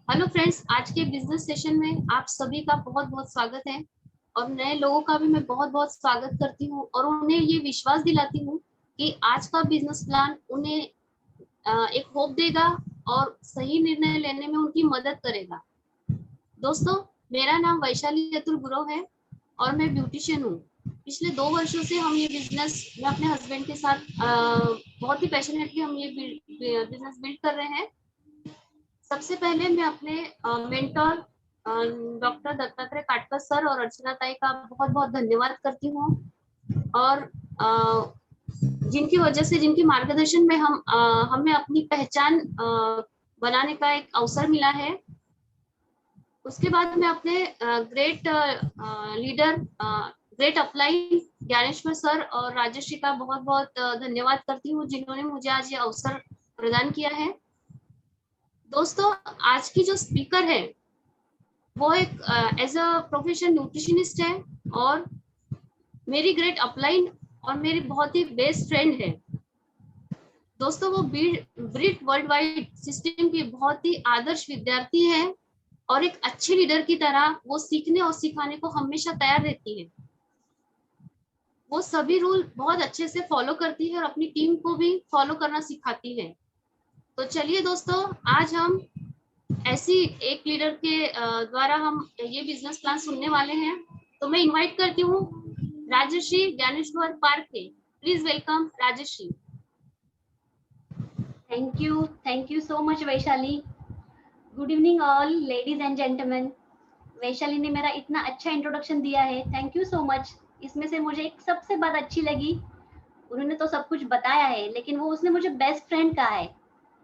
Hello friends, आज के business session में आप सभी का बहुत बहुत स्वागत है। और नए लोगों का भी मैं बहुत बहुत स्वागत करती हूँ और उन्हें ये विश्वास दिलाती हूँ कि आज का बिजनेस प्लान उन्हें एक होप देगा और सही निर्णय लेने में उनकी मदद करेगा। दोस्तों, मेरा नाम वैशाली अतुल गुरव है और मैं ब्यूटिशियन हूँ। पिछले 2 वर्षों से हम ये बिजनेस मैं अपने हस्बैंड के साथ बहुत ही पैशनेटली हम ये बिजनेस बिल्ड कर रहे हैं। सबसे पहले मैं अपने मेंटर डॉक्टर दत्तात्रेय काटकर सर और अर्चना ताई का बहुत बहुत धन्यवाद करती हूँ। और जिनकी वजह से, जिनकी मार्गदर्शन में हमें अपनी पहचान बनाने का एक अवसर मिला है। उसके बाद मैं अपने great leader, great upline Dnyaneshwar sir और राजश्री का बहुत बहुत धन्यवाद करती हूँ, जिन्होंने मुझे आज ये अवसर प्रदान किया है। दोस्तों, आज की जो स्पीकर है वो एक एज अ प्रोफेशनल न्यूट्रिशनिस्ट है और मेरी ग्रेट अपलाइन और मेरी बहुत ही बेस्ट फ्रेंड है। दोस्तों, वो ब्रिट वर्ल्ड वाइड सिस्टम की बहुत ही आदर्श विद्यार्थी है और एक अच्छे लीडर की तरह वो सीखने और सिखाने को हमेशा तैयार रहती है। वो सभी रूल बहुत अच्छे से फॉलो करती है और अपनी टीम को भी फॉलो करना सिखाती है। तो चलिए दोस्तों, आज हम ऐसी एक लीडर के द्वारा हम ये बिजनेस प्लान सुनने वाले हैं। तो मैं इनवाइट करती हूँ Rajshree Dnyaneshwar Parkhe. Please welcome Rajshree. Thank you so much Vaishali. Good evening all ladies and gentleman. Vaishali ने मेरा इतना अच्छा इंट्रोडक्शन दिया है, थैंक यू सो मच। इसमें से मुझे एक सबसे बात अच्छी लगी, उन्होंने तो सब कुछ बताया है लेकिन वो उसने मुझे बेस्ट फ्रेंड कहा है।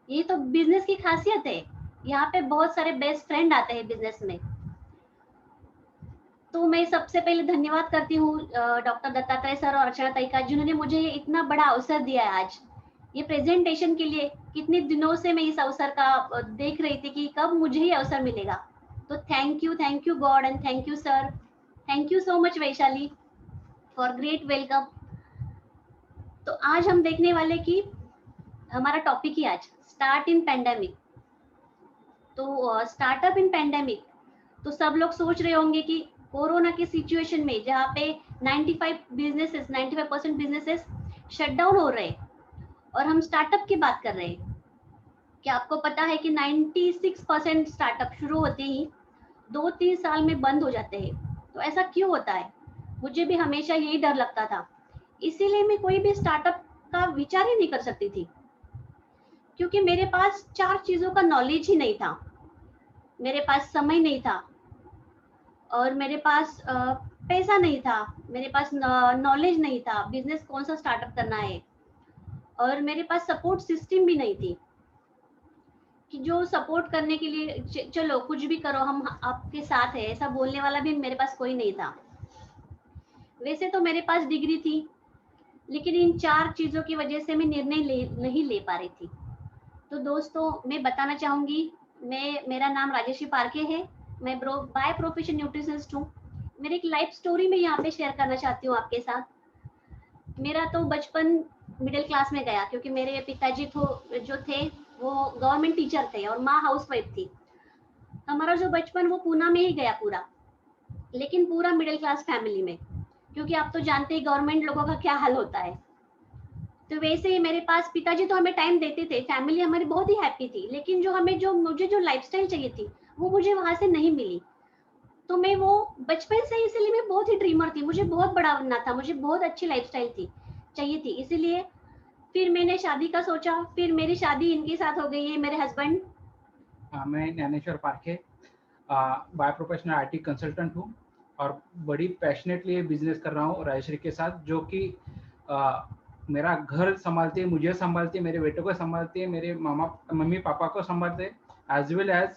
ये तो बिजनेस की खासियत है, यहाँ पे बहुत सारे बेस्ट फ्रेंड आते हैं बिजनेस में। तो मैं सबसे पहले धन्यवाद करती हूँ डॉक्टर दत्तात्रेय सर और अर्चना ताई का, जिन्होंने मुझे ये इतना बड़ा अवसर दिया है आज ये प्रेजेंटेशन के लिए। कितने दिनों से मैं इस अवसर का देख रही थी कि कब मुझे ये अवसर मिलेगा। तो thank you God and thank you sir, thank you so much Vaishali for great welcome. तो आज हम देखने वाले कि हमारा टॉपिक ही आज स्टार्ट इन पैंडेमिक। तो स्टार्टअप इन पैंडेमिक, तो सब लोग सोच रहे होंगे कि कोरोना की सिचुएशन में जहाँ पे 95% बिजनेसेस शटडाउन हो रहे हैं और हम स्टार्टअप की बात कर रहे हैं। क्या आपको पता है कि 96% स्टार्टअप शुरू होते ही 2-3 साल में बंद हो जाते हैं। तो ऐसा क्यों होता है? मुझे भी हमेशा यही डर लगता था, इसीलिए मैं कोई भी स्टार्टअप का विचार ही नहीं कर सकती थी, क्योंकि मेरे पास 4 चीजों का नॉलेज ही नहीं था। मेरे पास समय नहीं था और मेरे पास पैसा नहीं था, मेरे पास नॉलेज नहीं था बिजनेस कौन सा स्टार्टअप करना है, और मेरे पास सपोर्ट सिस्टम भी नहीं थी कि जो सपोर्ट करने के लिए चलो कुछ भी करो हम आपके साथ है, ऐसा बोलने वाला भी मेरे पास कोई नहीं था। वैसे तो मेरे पास डिग्री थी, लेकिन इन 4 चीजों की वजह से मैं निर्णय नहीं ले पा रही थी। तो दोस्तों, मैं बताना चाहूंगी, मेरा नाम राजेश्री पारखे है, मैं बाय प्रोफेशन न्यूट्रिशनिस्ट हूँ। मेरी एक लाइफ स्टोरी में यहाँ पे शेयर करना चाहती हूँ आपके साथ। मेरा तो बचपन मिडिल क्लास में गया, क्योंकि मेरे पिताजी जो थे वो गवर्नमेंट टीचर थे और माँ हाउसवाइफ थी। हमारा जो बचपन वो पूना में ही गया पूरा, लेकिन पूरा मिडिल क्लास फैमिली में, क्योंकि आप तो जानते हैं गवर्नमेंट लोगों का क्या हाल होता है। तो वैसे ही मेरे पास पिताजी तो हमें टाइम देते थे, फैमिली हमारी बहुत ही हैप्पी थी, लेकिन मुझे जो लाइफस्टाइल चाहिए थी वो मुझे वहां से नहीं मिली। तो मैं वो बचपन से, इसीलिए मैं बहुत ही ड्रीमर थी, मुझे बहुत बड़ा बनना था, मुझे बहुत अच्छी लाइफस्टाइल चाहिए थी। इसीलिए फिर मैंने शादी का सोचा, फिर मेरी शादी इनके साथ हो गई है, मेरे हस्बैंड। मैं Dnyaneshwar Parkhe by professional IT consultant हूँ और बड़ी पैशनेटली बिजनेस कर रहा हूँ राजश्री के साथ, जो कि मेरा घर संभालती है, मुझे संभालती है, मेरे बेटे को संभालती है, मेरे मम्मी पापा को संभालते हैं, एज वेल एज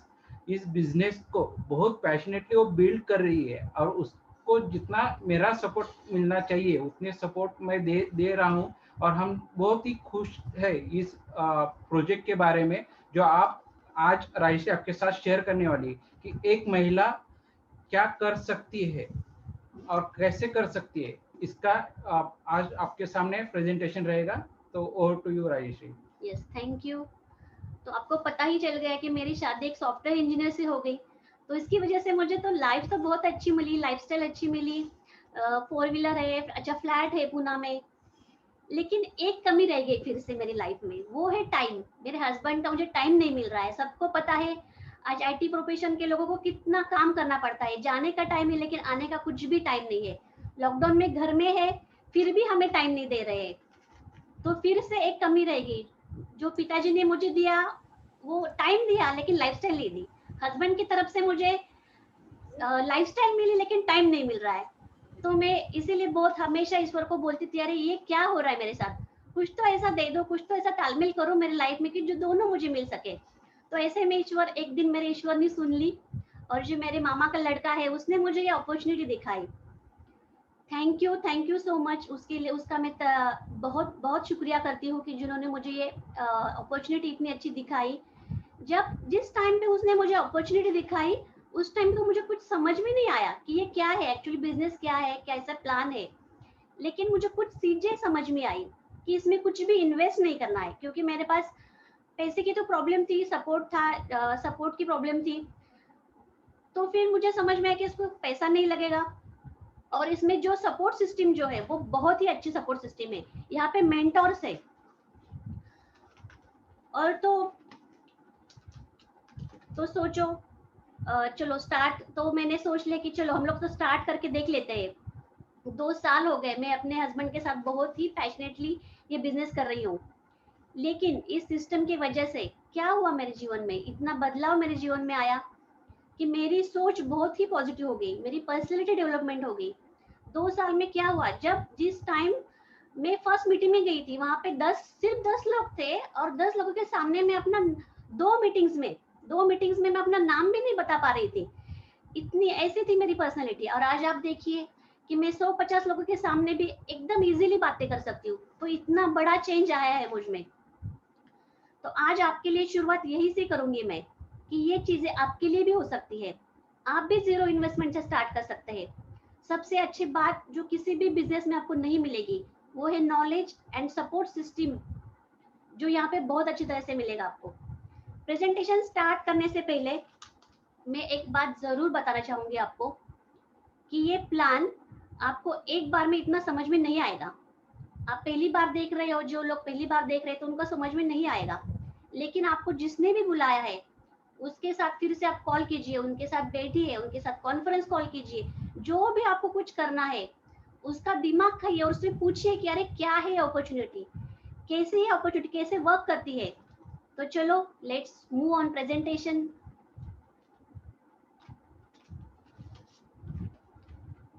इस बिजनेस को बहुत पैशनेटली वो बिल्ड कर रही है। और उसको जितना मेरा सपोर्ट मिलना चाहिए उतने सपोर्ट मैं दे रहा हूँ। और हम बहुत ही खुश है इस प्रोजेक्ट के बारे में, जो आप आज राजश्री आपके साथ शेयर करने वाली कि एक महिला क्या कर सकती है और कैसे कर सकती है, इसका आज आपके सामने प्रेजेंटेशन रहेगा। तो over to you Rajshree. Yes, thank you. तो आपको पता ही चल गया कि मेरी शादी एक सॉफ्टवेयर इंजीनियर से हो गई। तो इसकी वजह से मुझे तो लाइफ तो बहुत अच्छी मिली, लाइफस्टाइल अच्छी मिली, 4 व्हीलर है, अच्छा फ्लैट है पूना में। लेकिन एक कमी रह गई फिर से मेरी लाइफ में, वो है टाइम। मेरे हस्बैंड का मुझे टाइम नहीं मिल रहा है। सबको पता है आज आईटी प्रोफेशन के लोगों को कितना काम करना पड़ता है, जाने का टाइम है लेकिन आने का कुछ भी टाइम नहीं है। लॉकडाउन में घर में है फिर भी हमें टाइम नहीं दे रहे हैं। तो फिर से एक कमी रह गई। जो पिताजी ने मुझे दिया वो टाइम दिया लेकिन लाइफस्टाइल नहीं दी। हस्बैंड की तरफ से मुझे लाइफस्टाइल मिली लेकिन टाइम नहीं मिल रहा है। तो मैं इसीलिए बहुत हमेशा ईश्वर को बोलती थी, अरे ये क्या हो रहा है मेरे साथ, कुछ तो ऐसा दे दो, कुछ तो ऐसा तालमेल करो मेरे लाइफ में कि जो दोनों मुझे मिल सके। तो ऐसे में ईश्वर, एक दिन मेरे ईश्वर ने सुन ली और जो मेरे मामा का लड़का है उसने मुझे ये अपॉर्चुनिटी दिखाई। थैंक यू सो मच उसके लिए। उसका मैं बहुत बहुत शुक्रिया करती हूँ कि जिन्होंने मुझे ये अपॉर्चुनिटी इतनी अच्छी दिखाई। जिस टाइम पे उसने मुझे अपॉर्चुनिटी दिखाई उस टाइम तो मुझे कुछ समझ में नहीं आया कि ये क्या है, एक्चुअली बिजनेस क्या है, कैसा प्लान है। लेकिन मुझे कुछ चीजें समझ में आई कि इसमें कुछ भी इन्वेस्ट नहीं करना है, क्योंकि मेरे पास पैसे की तो प्रॉब्लम थी, सपोर्ट की प्रॉब्लम थी। तो फिर मुझे समझ में आया कि इसको पैसा नहीं लगेगा और इसमें जो सपोर्ट सिस्टम जो है वो बहुत ही अच्छी सपोर्ट सिस्टम है। यहाँ पे मेंटोर्स है। और तो सोचो, चलो स्टार्ट, तो मैंने सोच लिया कि चलो हम लोग तो स्टार्ट करके देख लेते हैं। 2 साल हो गए मैं अपने हस्बैंड के साथ बहुत ही पैशनेटली ये बिजनेस कर रही हूँ। लेकिन इस सिस्टम की वजह से क्या हुआ मेरे जीवन में, इतना बदलाव मेरे जीवन में आया कि मेरी सोच बहुत ही पॉजिटिव हो गई, मेरी पर्सनैलिटी डेवलपमेंट हो गई। 2 साल में क्या हुआ, जिस टाइम मैं फर्स्ट मीटिंग में गई थी वहां पे सिर्फ 10 लोग थे और 10 लोगों के सामने मैं अपना दो मीटिंग्स में मैं अपना नाम भी नहीं बता पा रही थी। इतनी ऐसी थी मेरी पर्सनैलिटी। और आज आप देखिए कि मैं 150 लोगों के सामने भी एकदम इजीली बातें कर सकती हूँ। तो इतना बड़ा चेंज आया है मुझ में। तो आज आपके लिए शुरुआत यही से करूंगी मैं कि ये चीजें आपके लिए भी हो सकती है। आप भी 0 इन्वेस्टमेंट से स्टार्ट कर सकते हैं। सबसे अच्छी बात जो किसी भी बिजनेस में आपको नहीं मिलेगी वो है नॉलेज एंड सपोर्ट सिस्टम, जो यहाँ पे बहुत अच्छी तरह से मिलेगा आपको। प्रेजेंटेशन स्टार्ट करने से पहले मैं एक बात जरूर बताना चाहूंगी आपको कि ये प्लान आपको एक बार में इतना समझ में नहीं आएगा। आप पहली बार देख रहे हो, जो लोग पहली बार देख रहे हैं तो उनका समझ में नहीं आएगा। लेकिन आपको जिसने भी बुलाया है उसके साथ फिर से आप कॉल कीजिए, उनके साथ बैठिए, उनके साथ कॉन्फ्रेंस कॉल कीजिए। जो भी आपको कुछ करना है उसका दिमाग खाइए और उससे पूछिए कि अरे क्या है अपॉर्चुनिटी, कैसे है अपॉर्चुनिटी, कैसे वर्क करती है। तो चलो लेट्स मूव ऑन प्रेजेंटेशन।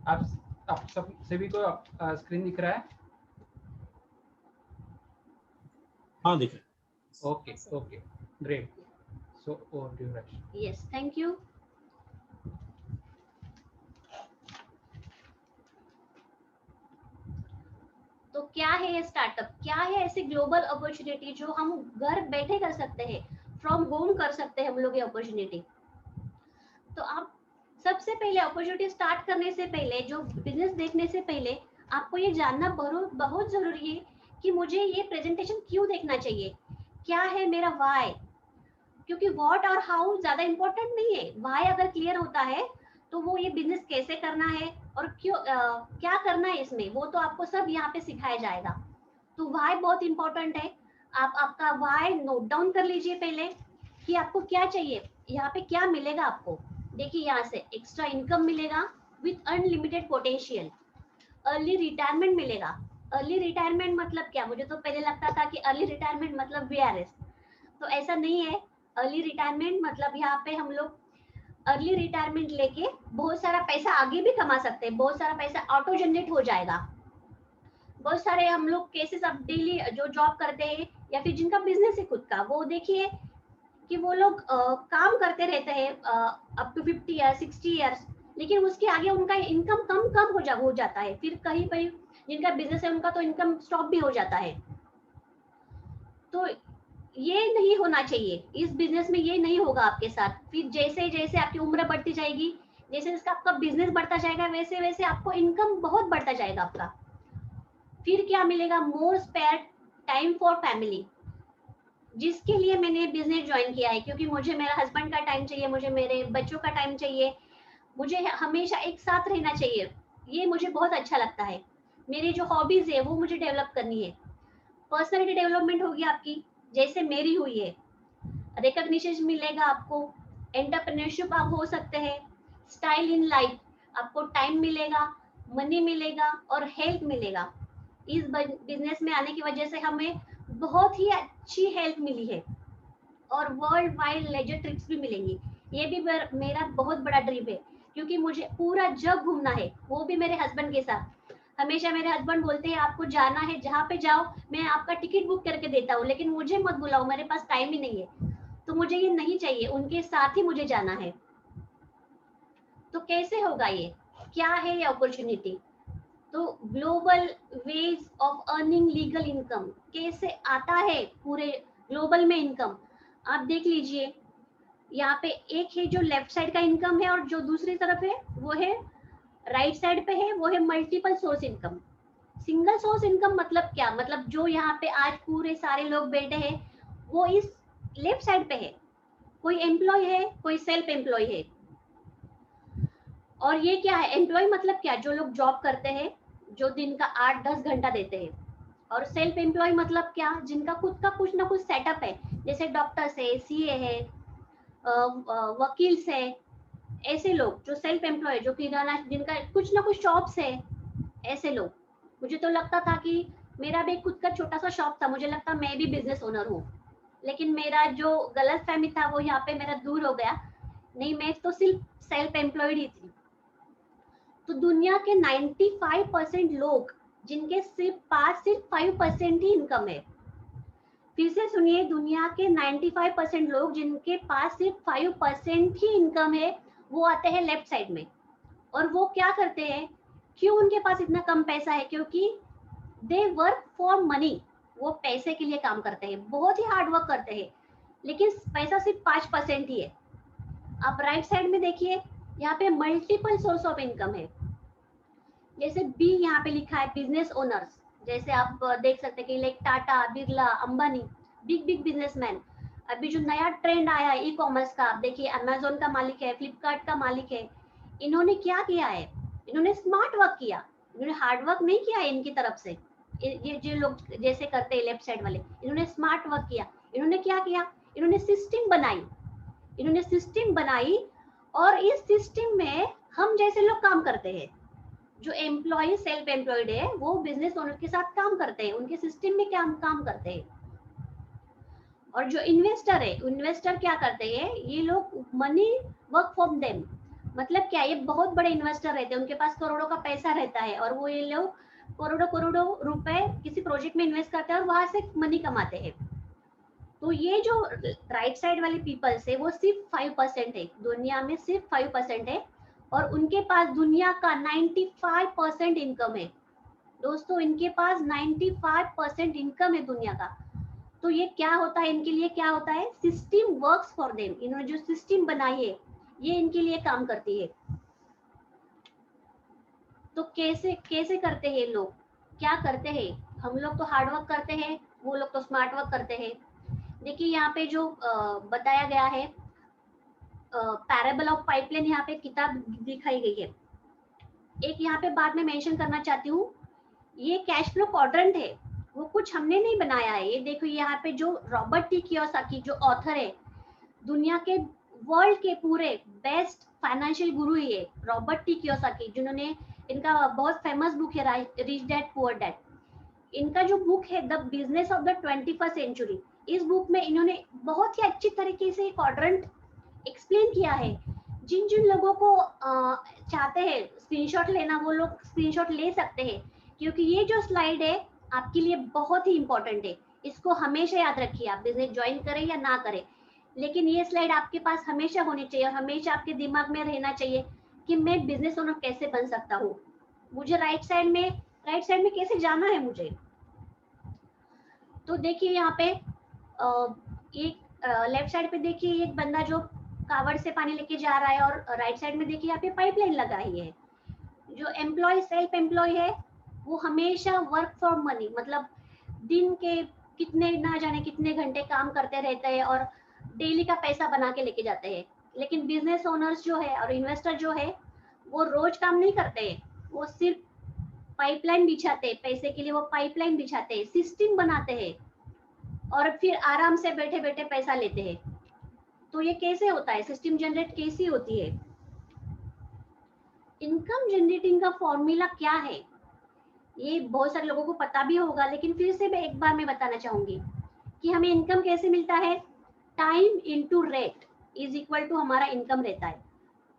आप सब सभी को स्क्रीन दिख रहा है? हाँ दिख रहा है। Okay great. So over to you. Yes, thank you. तो क्या है ये स्टार्टअप, क्या है ऐसी ग्लोबल अपॉर्चुनिटी जो हम घर बैठे कर सकते हैं, फ्रॉम होम कर सकते हैं हम लोग ये अपॉर्चुनिटी। तो आप सबसे पहले अपॉर्चुनिटी स्टार्ट करने से पहले, जो बिजनेस देखने से पहले आपको ये जानना बहुत जरूरी है कि मुझे ये प्रेजेंटेशन क्यों देखना चाहिए, क्या है मेरा व्हाई। क्योंकि व्हाट और हाउ ज्यादा इंपॉर्टेंट नहीं है, व्हाई अगर क्लियर होता है तो वो ये बिजनेस कैसे करना है और क्यों क्या करना है इसमें, वो तो आपको सब यहाँ पे सिखाया जाएगा। तो व्हाई बहुत इंपॉर्टेंट है। आप आपका व्हाई नोट डाउन कर लीजिए पहले कि आपको क्या चाहिए, यहाँ पे क्या मिलेगा आपको। देखिए यहाँ से एक्स्ट्रा इनकम मिलेगा with unlimited potential, early retirement मिलेगा। अर्ली रिटायरमेंट मतलब क्या, मुझे तो पहले लगता था कि अर्ली रिटायरमेंट मतलब वीआरएस, तो ऐसा नहीं है। अर्ली रिटायरमेंट मतलब यहाँ पे हम लोग अर्ली रिटायरमेंट लेके बहुत सारा पैसा आगे भी कमा सकते हैं, बहुत सारा पैसा ऑटो जनरेट हो जाएगा। बहुत सारे हम लोग केसेस अब डेली जो जॉब करते हैं या फिर जिनका बिजनेस है खुद का, वो देखिए कि वो लोग काम करते रहते हैं अप टू 50 ईयर्स 60 ईयर्स, लेकिन उसके आगे उनका इनकम कम हो जाता है। फिर कहीं कहीं जिनका बिजनेस है उनका तो इनकम स्टॉप भी हो जाता है। तो ये नहीं होना चाहिए, इस बिजनेस में ये नहीं होगा आपके साथ। फिर जैसे जैसे आपकी उम्र बढ़ती जाएगी, जैसे जैसे आपका बिजनेस बढ़ता जाएगा, वैसे वैसे आपको इनकम बहुत बढ़ता जाएगा आपका। फिर क्या मिलेगा, मोर स्पेयर टाइम फॉर फैमिली। जिसके लिए मैंने बिजनेस ज्वाइन किया है, क्योंकि मुझे मेरा हस्बैंड का टाइम चाहिए, मुझे मेरे बच्चों का टाइम चाहिए, मुझे हमेशा एक साथ रहना चाहिए, ये मुझे बहुत अच्छा लगता है। मेरी जो हॉबीज है वो मुझे डेवलप करनी है। पर्सनैलिटी डेवलपमेंट होगी आपकी, जैसे मेरी हुई है, रिकॉग्निशन मिलेगा आपको, एंटरप्रेन्योरशिप आप हो सकते हैं, स्टाइल इन लाइफ, आपको टाइम मिलेगा, मनी मिलेगा और हेल्थ मिलेगा। इस बिजनेस में आने की वजह से हमें बहुत ही अच्छी हेल्थ मिली है और वर्ल्ड वाइड लेजर ट्रिप्स भी मिलेंगी। ये भी मेरा बहुत बड़ा ड्रीम है, क्योंकि मुझे पूरा जग घूमना है, वो भी मेरे हस्बैंड के साथ। हमेशा मेरे हस्बैंड बोलते हैं आपको जाना है जहाँ पे जाओ, मैं आपका टिकट बुक करके देता हूँ, लेकिन मुझे मत बुलाओ, मेरे पास टाइम ही नहीं है। तो मुझे ये नहीं चाहिए, उनके साथ ही मुझे जाना है। तो कैसे होगा ये, क्या है ये अपॉर्चुनिटी? तो global ways of earning legal income, कैसे आता है पूरे ग्लोबल में इनकम? आप देख लीजिए, यहाँ पे एक है जो लेफ्ट साइड का इनकम है, और जो दूसरी तरफ है वो है राइट साइड पे है, वो है multiple source income. Single source income मतलब क्या? मतलब जो यहाँ पे आज पूरे सारे लोग बैठे हैं वो इस लेफ्ट साइड पे है, कोई एम्प्लॉय है, कोई सेल्फ एम्प्लॉय है। और ये क्या है, एम्प्लॉय मतलब क्या? जो लोग जॉब करते हैं, जो दिन का 8-10 घंटा देते हैं। और सेल्फ एम्प्लॉय मतलब क्या? जिनका खुद का कुछ ना कुछ सेटअप है, जैसे डॉक्टर्स है, सीए है, वकील्स है, ऐसे लोग जो सेल्फ एम्प्लॉय, जो किराना, जिनका कुछ ना कुछ शॉप्स है, ऐसे लोग। मुझे तो लगता था कि मेरा भी खुद का छोटा सा शॉप था, मुझे लगता मैं भी बिजनेस ओनर हूँ, लेकिन मेरा जो गलत फहमी था वो यहाँ पे मेरा दूर हो गया। नहीं, मैं तो सिर्फ सेल्फ एम्प्लॉयड ही थी। तो दुनिया के 95% लोग जिनके पास सिर्फ 5% ही इनकम है। फिर से सुनिए, दुनिया के 95% लोग जिनके पास सिर्फ 5% ही इनकम है, वो आते हैं लेफ्ट साइड में। और वो क्या करते हैं? क्यों उनके पास इतना कम पैसा है? क्योंकि दे वर्क फॉर मनी, वो पैसे के लिए काम करते हैं, बहुत ही हार्ड वर्क करते हैं, लेकिन पैसा सिर्फ 5% ही है। आप राइट साइड में देखिए, यहाँ पे मल्टीपल सोर्स ऑफ इनकम है। जैसे बी यहाँ पे लिखा है बिजनेस ओनर्स, जैसे आप देख सकते हैं कि like Tata, Birla, Ambani, big big businessman. अभी जो नया ट्रेंड आया है ई कॉमर्स का, आप देखिए अमेजोन का मालिक है, फ्लिपकार्ट का मालिक है। इन्होंने क्या किया है? इन्होंने स्मार्ट वर्क किया, इन्होंने हार्ड वर्क नहीं किया है इनकी तरफ से। ये जो लोग जैसे करते हैं लेफ्ट साइड वाले, इन्होंने स्मार्ट वर्क किया। इन्होंने क्या किया? इन्होंने सिस्टम बनाई, इन्होंने सिस्टम बनाई, और इस सिस्टम में हम जैसे लोग काम करते हैं। जो एम्प्लॉय सेल्फ एम्प्लॉयड है वो बिजनेस ओनर के साथ काम करते हैं, उनके सिस्टम में काम करते हैं। और जो इन्वेस्टर है, इन्वेस्टर क्या करते हैं? ये लोग मनी वर्क फॉर देम, मतलब क्या? ये बहुत बड़े इन्वेस्टर रहते हैं, उनके पास करोड़ों का पैसा रहता है, और वो ये लोग करोड़ों करोड़ों रुपए किसी प्रोजेक्ट में इन्वेस्ट करते हैं और वहां से मनी कमाते हैं। तो ये जो राइट साइड वाले पीपल्स है वो सिर्फ 5% है, दुनिया में सिर्फ 5% है, और उनके पास दुनिया का 95% इनकम है। दोस्तों, इनके पास 95% इनकम है दुनिया का। तो ये क्या होता है इनके लिए? क्या होता है? System works for them. इन्होंने जो सिस्टम बनाई है ये इनके लिए काम करती है। तो कैसे कैसे करते हैं लोग? क्या करते हैं? हम लोग तो हार्ड वर्क करते हैं, वो लोग तो स्मार्ट वर्क करते हैं। देखिए यहाँ पे जो बताया गया है, पैराबल ऑफ पाइपलाइन, यहाँ पे किताब दिखाई गई है। एक यहाँ पे बात मैं मेंशन करना चाहती हूँ, ये कैश फ्लो क्वाड्रेंट है, वो कुछ हमने नहीं बनाया है। ये देखो यहाँ पे जो रॉबर्ट टी कियोसाकी जो ऑथर है, दुनिया के वर्ल्ड के पूरे बेस्ट फाइनेंशियल गुरु है रॉबर्ट टी कियोसाकी, जिन्होंने इनका बहुत फेमस बुक है रिच डैड पुअर डैड। इनका जो बुक है the business of the 21st century, इस बुक में इन्होंने बहुत ही अच्छी तरीके से क्वाड्रेंट एक्सप्लेन किया है। जिन जिन लोगों को चाहते हैं स्क्रीनशॉट लेना, वो लोग स्क्रीनशॉट ले सकते हैं, क्योंकि ये जो स्लाइड है आपके लिए बहुत ही इंपॉर्टेंट है। इसको हमेशा याद रखिए, आप बिजनेस ज्वाइन करें या ना करें, लेकिन ये स्लाइड आपके पास हमेशा होनी चाहिए, और हमेशा आपके दिमाग में रहना चाहिए कि मैं बिजनेस ओनर कैसे बन सकता हूँ, मुझे राइट साइड में कैसे जाना है मुझे। तो देखिए यहाँ पे एक लेफ्ट साइड पे देखिए एक बंदा जो कावड़ से पानी लेके जा रहा है, और राइट साइड में देखिए यहाँ पे पाइपलाइन लगाई है। जो एम्प्लॉय सेल्फ एम्प्लॉय है वो हमेशा वर्क फॉर मनी, मतलब दिन के कितने ना जाने कितने घंटे काम करते रहते हैं और डेली का पैसा बना के लेके जाते हैं। लेकिन बिजनेस ओनर्स जो है और इन्वेस्टर जो है वो रोज काम नहीं करते हैं, वो सिर्फ पाइपलाइन बिछाते हैं, पैसे के लिए वो पाइपलाइन बिछाते हैं, सिस्टम बनाते हैं और फिर आराम से बैठे बैठे पैसा लेते हैं। तो ये कैसे होता है, सिस्टम जनरेट कैसी होती है? इनकम जनरेटिंग का फॉर्मूला क्या है ये बहुत सारे लोगों को पता भी होगा, लेकिन फिर से मैं एक बार मैं बताना चाहूंगी कि हमें इनकम कैसे मिलता है। Time into rate is equal to हमारा इनकम रहता है।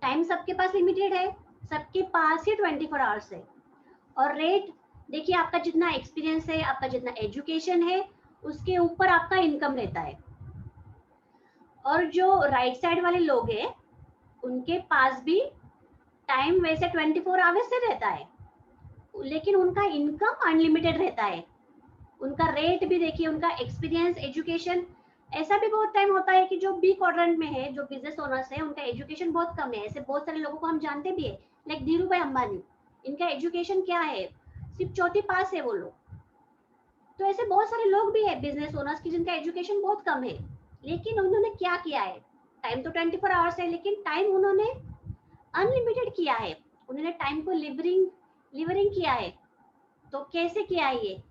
टाइम सबके पास लिमिटेड है, सबके पास ही 24 आवर्स है। और रेट देखिए, आपका जितना एक्सपीरियंस है, आपका जितना एजुकेशन है, उसके ऊपर आपका इनकम रहता है। और जो राइट साइड वाले लोग हैं उनके पास भी टाइम वैसे 24 आवर्स से रहता है, लेकिन उनका इनकम अनलिमिटेड रहता है। उनका रेट भी देखिए, उनका एक्सपीरियंस, एजुकेशन। ऐसा भी बहुत टाइम होता है कि जो बी क्वाड्रेंट में है, जो बिजनेस ओनर्स है, उनका एजुकेशन बहुत कम है। ऐसे बहुत सारे लोगों को हम जानते भी है, लाइक धीरू भाई अंबानी, इनका एजुकेशन क्या है, सिर्फ 4th पास है वो लोग। तो ऐसे बहुत सारे लोग भी है बिजनेस ओनर्स की जिनका एजुकेशन बहुत कम है, लेकिन उन्होंने क्या किया है, टाइम तो 24 आवर्स है, लेकिन टाइम उन्होंने अनलिमिटेड किया है। उन्होंने टाइम को लिवरिंग किया है। तो कैसे किया है ये,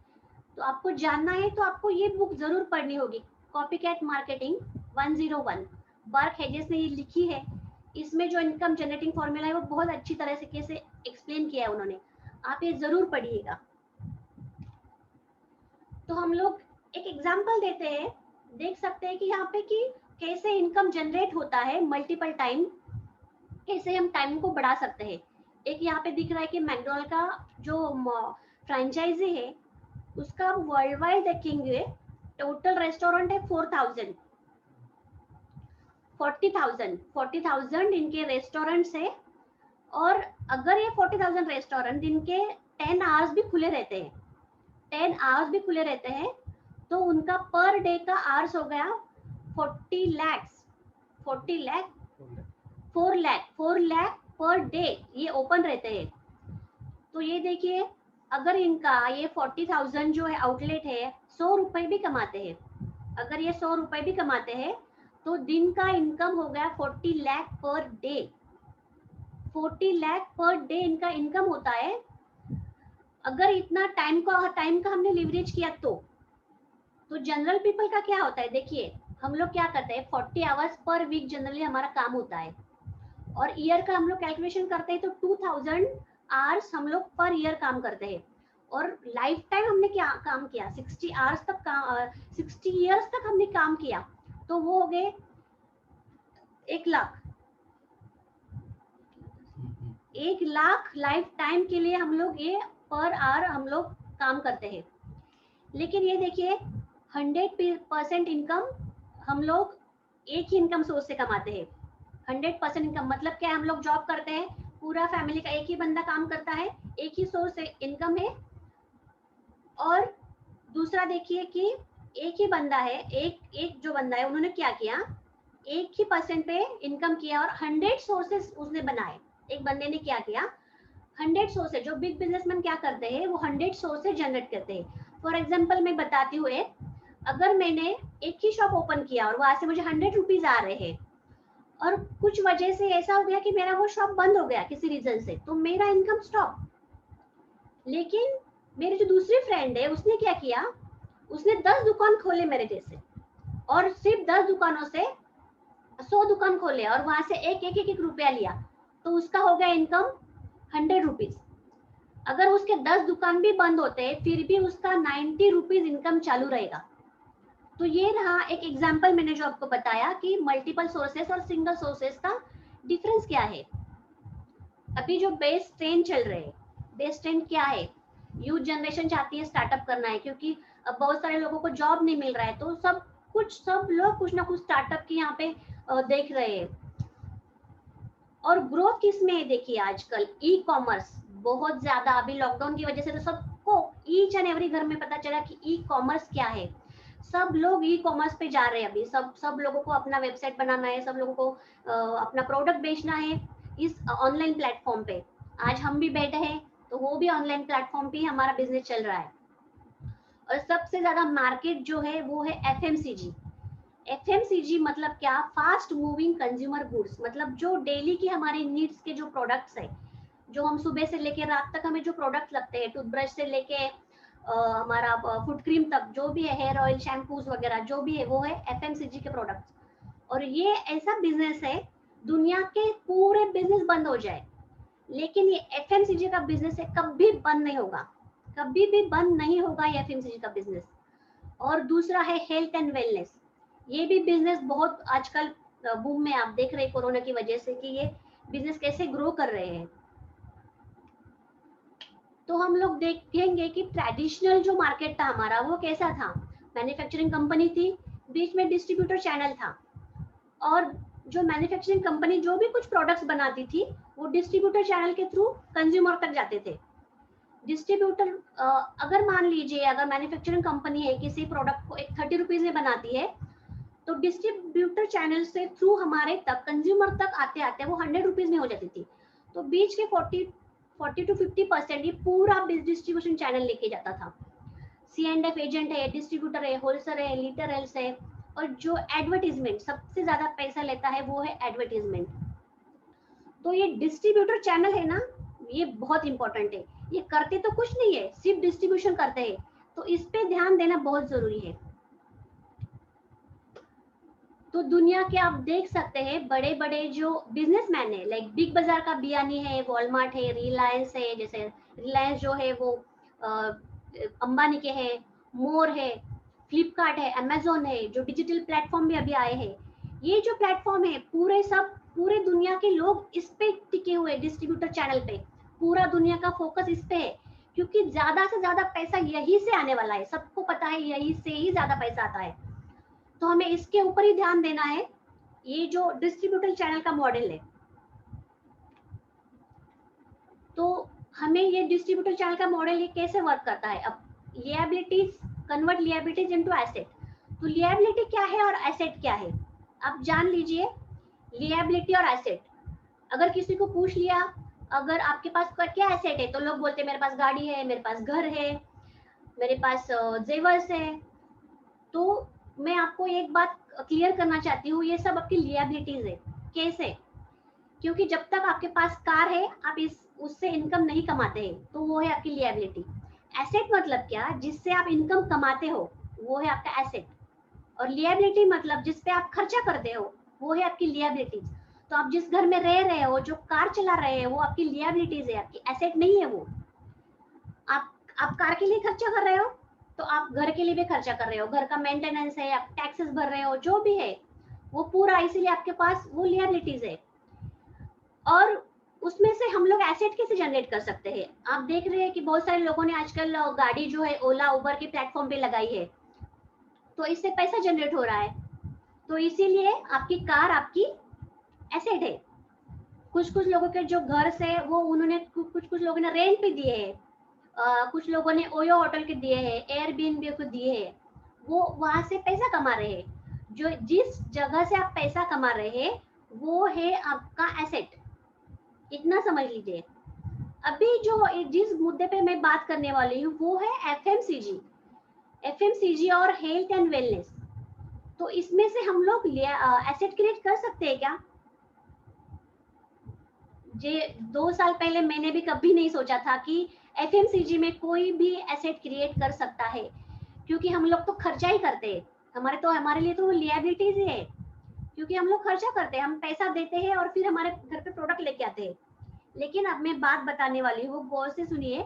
तो आपको जानना है तो आपको ये बुक जरूर पढ़नी होगी, कॉपीकैट मार्केटिंग 101, बर्क हेजेस ने ये लिखी है। इसमें जो इनकम जनरेटिंग फॉर्मूला है वो बहुत अच्छी तरह से कैसे एक्सप्लेन किया है उन्होंने, आप ये जरूर पढ़िएगा। तो हम लोग एक एग्जांपल देते हैं, देख सकते हैं कि यहाँ पे कि कैसे इनकम जनरेट होता है मल्टीपल टाइम, कैसे हम टाइम को बढ़ा सकते हैं। एक यहाँ पे दिख रहा है कि मैकडॉनल्ड का जो फ्रेंचाइजी है उसका वर्ल्ड वाइड देखेंगे टोटल रेस्टोरेंट है 40,000 इनके रेस्टोरेंट्स है। और अगर ये 40,000 रेस्टोरेंट दिन के 10 आवर्स भी खुले रहते हैं, 10 आवर्स भी खुले रहते हैं, तो उनका पर डे का आवर्स हो गया 4 लाख पर डे ये ओपन रहते हैं। तो ये देखिए, अगर इनका ये 40,000 जो है आउटलेट है 100 रुपए भी कमाते हैं, अगर ये 100 रुपए भी कमाते हैं तो दिन का इनकम हो गया 40 lakh per day. 40 lakh per day इनका इनकम होता है। अगर इतना टाइम का हमने लिवरेज किया तो जनरल पीपल का क्या होता है, देखिए हम लोग क्या करते हैं, 40 आवर्स पर वीक जनरली हमारा काम होता है, और ईयर का हम लोग कैलकुलेशन करते हैं तो 2000 आवर्स हम लोग पर ईयर काम करते हैं। और लाइफ टाइम हमने क्या काम किया, 60 आवर्स तक 60 इयर्स तक हमने काम किया, तो वो हो गए 1 लाख। 1 लाख लाइफ टाइम के लिए हम लोग ये पर आवर हम लोग काम करते हैं। लेकिन ये देखिए 100% इनकम हम लोग एक ही इनकम सोर्स से कमाते हैं। 100% इनकम मतलब क्या है, हम लोग जॉब करते हैं, पूरा फैमिली का एक ही बंदा काम करता है, एक ही सोर्स से इनकम है। और दूसरा देखिए कि एक ही बंदा है, एक जो बंदा है उन्होंने क्या किया, एक ही परसेंट पे इनकम किया और 100 सोर्सेस उसने बनाए। एक बंदे ने क्या किया, 100 सोर्सेस, जो बिग बिजनेसमैन क्या करते हैं वो 100 सोर्सेस जनरेट करते हैं। फॉर एग्जाम्पल मैं बताती हूँ, अगर मैंने एक ही शॉप ओपन किया और वहां से मुझे 100 रुपीज आ रहे हैं और कुछ वजह से ऐसा हो गया कि मेरा वो शॉप बंद हो गया किसी रीजन से, तो मेरा इनकम स्टॉप। लेकिन मेरी जो दूसरी फ्रेंड है उसने क्या किया, उसने 10 दुकान खोले मेरे जैसे, और सिर्फ 10 दुकानों से 100 दुकान खोले और वहां से एक रुपया लिया, तो उसका हो गया इनकम 100 रुपीज। अगर उसके 10 दुकान भी बंद होते फिर भी उसका 90 रुपीज इनकम चालू रहेगा। तो ये रहा एक एग्जाम्पल मैंने जो आपको बताया कि मल्टीपल सोर्सेस और सिंगल सोर्सेस का डिफरेंस क्या है। अभी जो बेस ट्रेंड चल रहे हैं, बेस ट्रेंड क्या है, यूथ जनरेशन चाहती है स्टार्टअप करना है, क्योंकि अब बहुत सारे लोगों को जॉब नहीं मिल रहा है, तो सब लोग कुछ ना कुछ स्टार्टअप की यहाँ पे देख रहे हैं। और ग्रोथ किस में है, देखिए आजकल ई कॉमर्स बहुत ज्यादा, अभी लॉकडाउन की वजह से तो सबको ईच एंड एवरी घर में पता चला कि ई कॉमर्स क्या है। सब लोग ई कॉमर्स पे जा रहे हैं अभी, सब लोगों को अपना वेबसाइट बनाना है, सब लोगों को अपना प्रोडक्ट बेचना है इस ऑनलाइन प्लेटफॉर्म पे। आज हम भी बैठे हैं तो वो भी ऑनलाइन प्लेटफॉर्म पे ही हमारा बिजनेस चल रहा है। और सबसे ज्यादा मार्केट जो है वो है एफएमसीजी। एफएमसीजी मतलब क्या? फास्ट मूविंग कंज्यूमर गुड्स, मतलब जो डेली की हमारी नीड्स के जो प्रोडक्ट्स है, जो हम सुबह से लेके रात तक हमें जो प्रोडक्ट लगते हैं, टूथब्रश से लेके हमारा फुट क्रीम तक, जो भी है, हेयर ऑयल, शैम्पूज वगैरह जो भी है, वो है एफएमसीजी के प्रोडक्ट्स। और ये ऐसा बिजनेस है, दुनिया के पूरे बिजनेस बंद हो जाए लेकिन ये एफएमसीजी का बिजनेस है, कभी बंद नहीं होगा, कभी भी बंद नहीं होगा ये एफएमसीजी का बिजनेस। और दूसरा है हेल्थ एंड वेलनेस। ये भी बिजनेस बहुत आजकल बूम में, आप देख रहे हैं कोरोना की वजह से कि ये बिजनेस कैसे ग्रो कर रहे हैं। तो हम लोग देखेंगे कि ट्रेडिशनल जो मार्केट था हमारा वो कैसा था। मैन्युफैक्चरिंग कंपनी थी, बीच में डिस्ट्रीब्यूटर चैनल था, और जो मैन्युफैक्चरिंग कंपनी जो भी कुछ प्रोडक्ट्स बनाती थी वो डिस्ट्रीब्यूटर चैनल के थ्रू कंज्यूमर तक जाते थे। डिस्ट्रीब्यूटर अगर मान लीजिए, अगर मैन्युफैक्चरिंग कंपनी है किसी प्रोडक्ट को एक 30 रुपीज में बनाती है, तो डिस्ट्रीब्यूटर चैनल से थ्रू हमारे तक, कंज्यूमर तक आते आते वो 100 रुपीज में हो जाती थी। तो बीच के 40 to 50% ये पूरा डिस्ट्रीब्यूशन चैनल लेके जाता था। C&F एजेंट है, डिस्ट्रीब्यूटर है, होलसेलर है, लिटरल्स है, और जो एडवर्टीजमेंट सबसे ज्यादा पैसा लेता है वो है एडवर्टीजमेंट। तो ये डिस्ट्रीब्यूटर चैनल है ना, ये बहुत इंपॉर्टेंट है। ये करते तो कुछ नहीं है, सिर्फ डिस्ट्रीब्यूशन करते हैं, तो इस पे ध्यान देना बहुत जरूरी है। तो दुनिया के आप देख सकते हैं बड़े बड़े जो बिजनेसमैन है, लाइक बिग बाजार का बियानी है, वॉलमार्ट है, रिलायंस है, जैसे रिलायंस जो है वो अंबानी के है, मोर है, फ्लिपकार्ट है, अमेजोन है, जो डिजिटल प्लेटफॉर्म भी अभी आए हैं। ये जो प्लेटफॉर्म है पूरे दुनिया के लोग इस पे टिके हुए, डिस्ट्रीब्यूटर चैनल पे। पूरा दुनिया का फोकस इस पे है, क्योंकि ज्यादा से ज्यादा पैसा यही से आने वाला है, सबको पता है यही से ही ज्यादा पैसा आता है। तो हमें इसके ऊपर ही ध्यान देना है। ये जो डिस्ट्रीब्यूटर चैनल का मॉडल है, तो हमें ये डिस्ट्रीब्यूटर चैनल का मॉडल ये कैसे वर्क करता है। अब लिएबिलिटीज, कन्वर्ट लिएबिलिटीज इनटू एसेट। तो लिएबिलिटी क्या है और एसेट क्या है, आप जान लीजिए। लिएबिलिटी और एसेट, अगर किसी को पूछ लिया अगर आपके पास क्या एसेट है, तो लोग बोलते हैं मेरे पास गाड़ी है, मेरे पास घर है, मेरे पास जेवर्स है। तो मैं आपको एक बात क्लियर करना चाहती हूँ, ये सब आपकी लिएबिलिटीज है। कैसे? क्योंकि जब तक आपके पास कार है आप उससे इनकम नहीं कमाते हैं, तो वो है आपकी लिएबिलिटी। एसेट मतलब क्या? जिससे आप इनकम कमाते हो, वो है आपका एसेट। और लिएबिलिटी मतलब जिस पे आप खर्चा करते हो, वो है आपकी लिएबिलिटीज। तो आप जिस घर में रह रहे हो, जो कार चला रहे हो, वो आपकी लिएबिलिटीज है, आपकी एसेट नहीं है वो। आप कार के लिए खर्चा कर रहे हो, तो आप घर के लिए भी खर्चा कर रहे हो, घर का मेंटेनेंस है, आप टैक्सेस भर रहे हो, जो भी है वो पूरा, इसीलिए आपके पास वो लिएबिलिटीज है। और उसमें से हम लोग एसेट कैसे जनरेट कर सकते हैं? आप देख रहे हैं कि बहुत सारे लोगों ने आजकल गाड़ी जो है ओला उबर के प्लेटफॉर्म पे लगाई है, तो इससे पैसा जनरेट हो रहा है। तो इसीलिए आपकी कार आपकी एसेट है। कुछ लोगों के जो घर से वो उन्होंने कुछ लोगों ने रेंट पे दिए हैं, कुछ लोगों ने ओयो होटल के दिए हैं, एयरबीएनबी को दिए हैं, वो वहां से पैसा कमा रहे हैं। जो जिस जगह से आप पैसा कमा रहे हैं वो है आपका एसेट, इतना समझ लीजिए। अभी जो जिस मुद्दे पे मैं बात करने वाली हूँ वो है एफएमसीजी और हेल्थ एंड वेलनेस। तो इसमें से हम लोग एसेट क्रिएट कर सकते हैं क्या? जे 2 साल पहले मैंने भी कभी नहीं सोचा था कि एफएमसीजी में कोई भी एसेट क्रिएट कर सकता है, क्योंकि हम लोग तो खर्चा ही करते हैं। हमारे लिए तो लिएबिलिटीज है, क्योंकि हम लोग खर्चा करते हैं, हम पैसा देते हैं और फिर हमारे घर पे प्रोडक्ट लेके आते हैं। लेकिन अब मैं बात बताने वाली हूँ, गौर से सुनिए।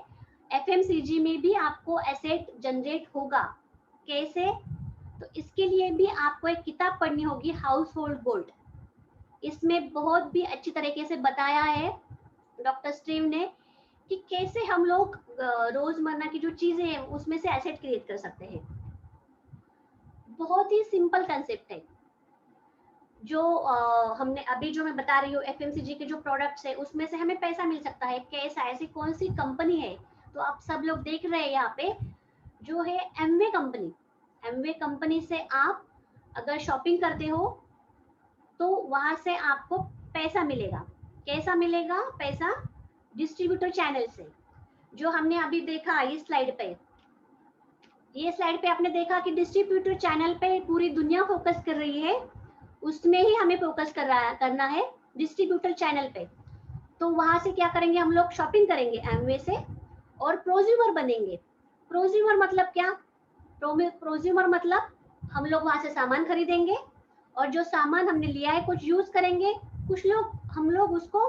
एफएमसीजी में भी आपको एसेट जनरेट होगा। कैसे? तो इसके लिए भी आपको एक किताब पढ़नी होगी, हाउस होल्ड गोल्ड। इसमें बहुत भी अच्छी तरीके से बताया है डॉक्टर स्टीव ने कि कैसे हम लोग रोजमर्रा की जो चीजें हैं उसमें से एसेट क्रिएट कर सकते हैं। बहुत ही सिंपल कंसेप्ट है। जो हमने अभी जो मैं बता रही हूँ, एफएमसीजी के जो प्रोडक्ट्स है उसमें से हमें पैसा मिल सकता है। कैसा? ऐसी कौन सी कंपनी है? तो आप सब लोग देख रहे हैं यहाँ पे जो है एमवे कंपनी। एमवे कंपनी से आप अगर शॉपिंग करते हो तो वहां से आपको पैसा मिलेगा। कैसा मिलेगा पैसा? डिस्ट्रीब्यूटर चैनल से, जो हमने अभी देखा इस स्लाइड पे। ये स्लाइड पे आपने देखा कि डिस्ट्रीब्यूटर चैनल पे पूरी दुनिया फोकस कर रही है, उसमें ही हमें फोकस करना है डिस्ट्रीब्यूटर चैनल पे। तो वहां से क्या करेंगे हम लोग, शॉपिंग करेंगे एमवे से और प्रोज्यूमर बनेंगे। प्रोज्यूमर मतलब क्या? प्रोज्यूमर मतलब हम लोग वहां से सामान खरीदेंगे और जो सामान हमने लिया है कुछ यूज करेंगे, कुछ लोग हम लोग उसको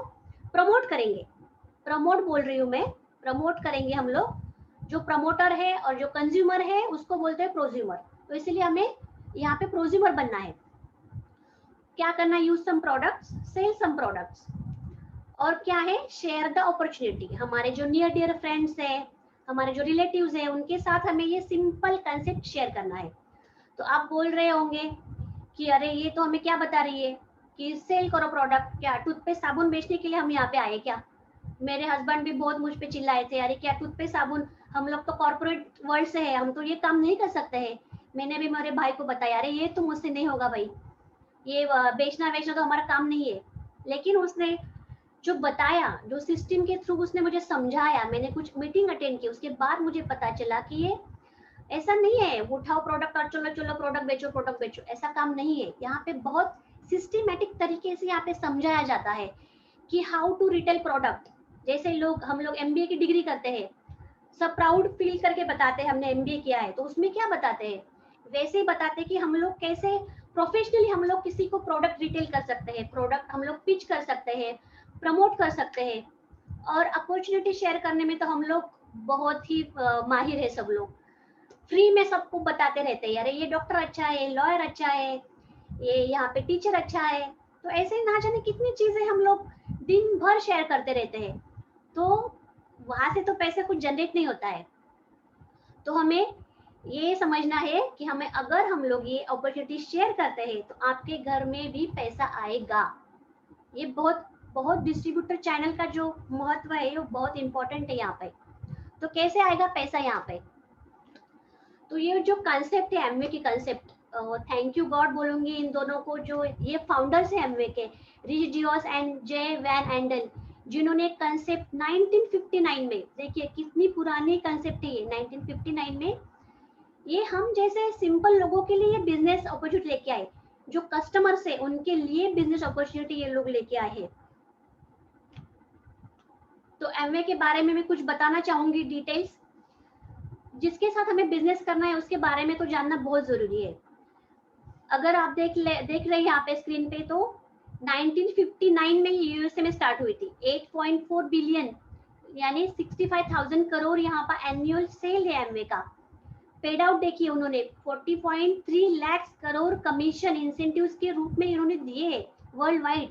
प्रमोट करेंगे। प्रमोट बोल रही हूँ मैं, प्रमोट करेंगे हम लोग। जो प्रमोटर है और जो कंज्यूमर है उसको बोलते हैं प्रोज्यूमर। तो इसलिए हमें यहाँ पे प्रोज्यूमर बनना है। क्या करना है? Use some products, sell some products. और क्या है? Share the opportunity. हमारे जो नियर डियर फ्रेंड्स है, हमारे जो रिलेटिव्स है, उनके साथ हमें ये सिंपल कंसेप्ट शेयर करना है। तो आप बोल रहे होंगे कि अरे ये तो हमें क्या बता रही है कि सेल करो प्रोडक्ट। क्या टूथपेस्ट साबुन बेचने के लिए हम यहाँ पे आए क्या? मेरे हस्बैंड भी बहुत मुझ पे चिल्लाए थे, अरे क्या टूथपेस्ट साबुन, हम लोग तो कॉर्पोरेट वर्ल्ड से है, हम तो ये काम नहीं कर सकते हैं। मैंने भी मेरे भाई को बताया, अरे ये तो मुझसे नहीं होगा भाई, ये बेचना तो हमारा काम नहीं है। लेकिन उसने जो बताया, जो सिस्टम के थ्रू उसने मुझे समझाया, मैंने कुछ मीटिंग अटेंड की, उसके बाद मुझे पता चला कि ये ऐसा नहीं है उठाओ प्रोडक्ट और चलो चलो प्रोडक्ट बेचो, ऐसा काम नहीं है। यहाँ पे बहुत सिस्टमेटिक तरीके से यहाँ पे समझाया जाता है कि हाउ टू रिटेल प्रोडक्ट। जैसे हम लोग एमबीए की डिग्री करते हैं, सब प्राउड फील करके बताते हैं हमने एमबीए किया है, तो उसमें क्या बताते हैं? वैसे ही बताते हैं कि हम लोग कैसे प्रोफेशनली हम लोग किसी को प्रोडक्ट रिटेल कर सकते हैं, प्रोडक्ट हम लोग पिच कर सकते हैं, प्रमोट कर सकते हैं। और अपॉर्चुनिटी शेयर करने में तो हम लोग बहुत ही माहिर है। सब लोग फ्री में सबको बताते रहते हैं, अरे ये डॉक्टर अच्छा है, लॉयर अच्छा है, ये यहाँ पे टीचर अच्छा है। तो ऐसे ना जाने कितनी चीजें हम लोग दिन भर शेयर करते रहते हैं। तो वहां से तो पैसे कुछ जनरेट नहीं होता है। तो हमें ये समझना है कि हमें अगर हम लोग ये अपॉर्चुनिटी शेयर करते हैं तो आपके घर में भी पैसा आएगा। ये बहुत बहुत डिस्ट्रीब्यूटर चैनल का जो महत्व है वो बहुत इंपॉर्टेंट है यहाँ पे। तो कैसे आएगा पैसा यहाँ पे? तो ये जो कंसेप्ट है एमवे की कंसेप्ट, थैंक यू गॉड बोलूंगी इन दोनों को, जो ये फाउंडर्स है एमवे के, Rich DeVos and Jay Van Andel, जिन्होंने कंसेप्ट 1959 में, देखिए कितनी पुरानी कंसेप्ट है ये, 1959 में ये हम जैसे सिंपल लोगों के लिए बिजनेस अपॉर्चुनिटी लेके आए, जो कस्टमर्स है उनके लिए बिजनेस अपॉर्चुनिटी ये लोग लेके आए हैं। तो एमवे के बारे में मैं कुछ बताना चाहूंगी डिटेल्स। जिसके साथ हमें बिजनेस करना है उसके बारे में तो जानना बहुत जरूरी है। अगर आप देख रहे हैं यहाँ पे स्क्रीन पे, तो 1959 में यूएसए में स्टार्ट हुई थी। 8.4 बिलियन यानी 65,000 करोड़ यहाँ पर एनुअल सेल है एमवे का। पेड आउट देखिए उन्होंने 40.3 लाख करोड़ कमीशन इंसेंटिव्स के रूप में इन्होंने दिए हैं world wide.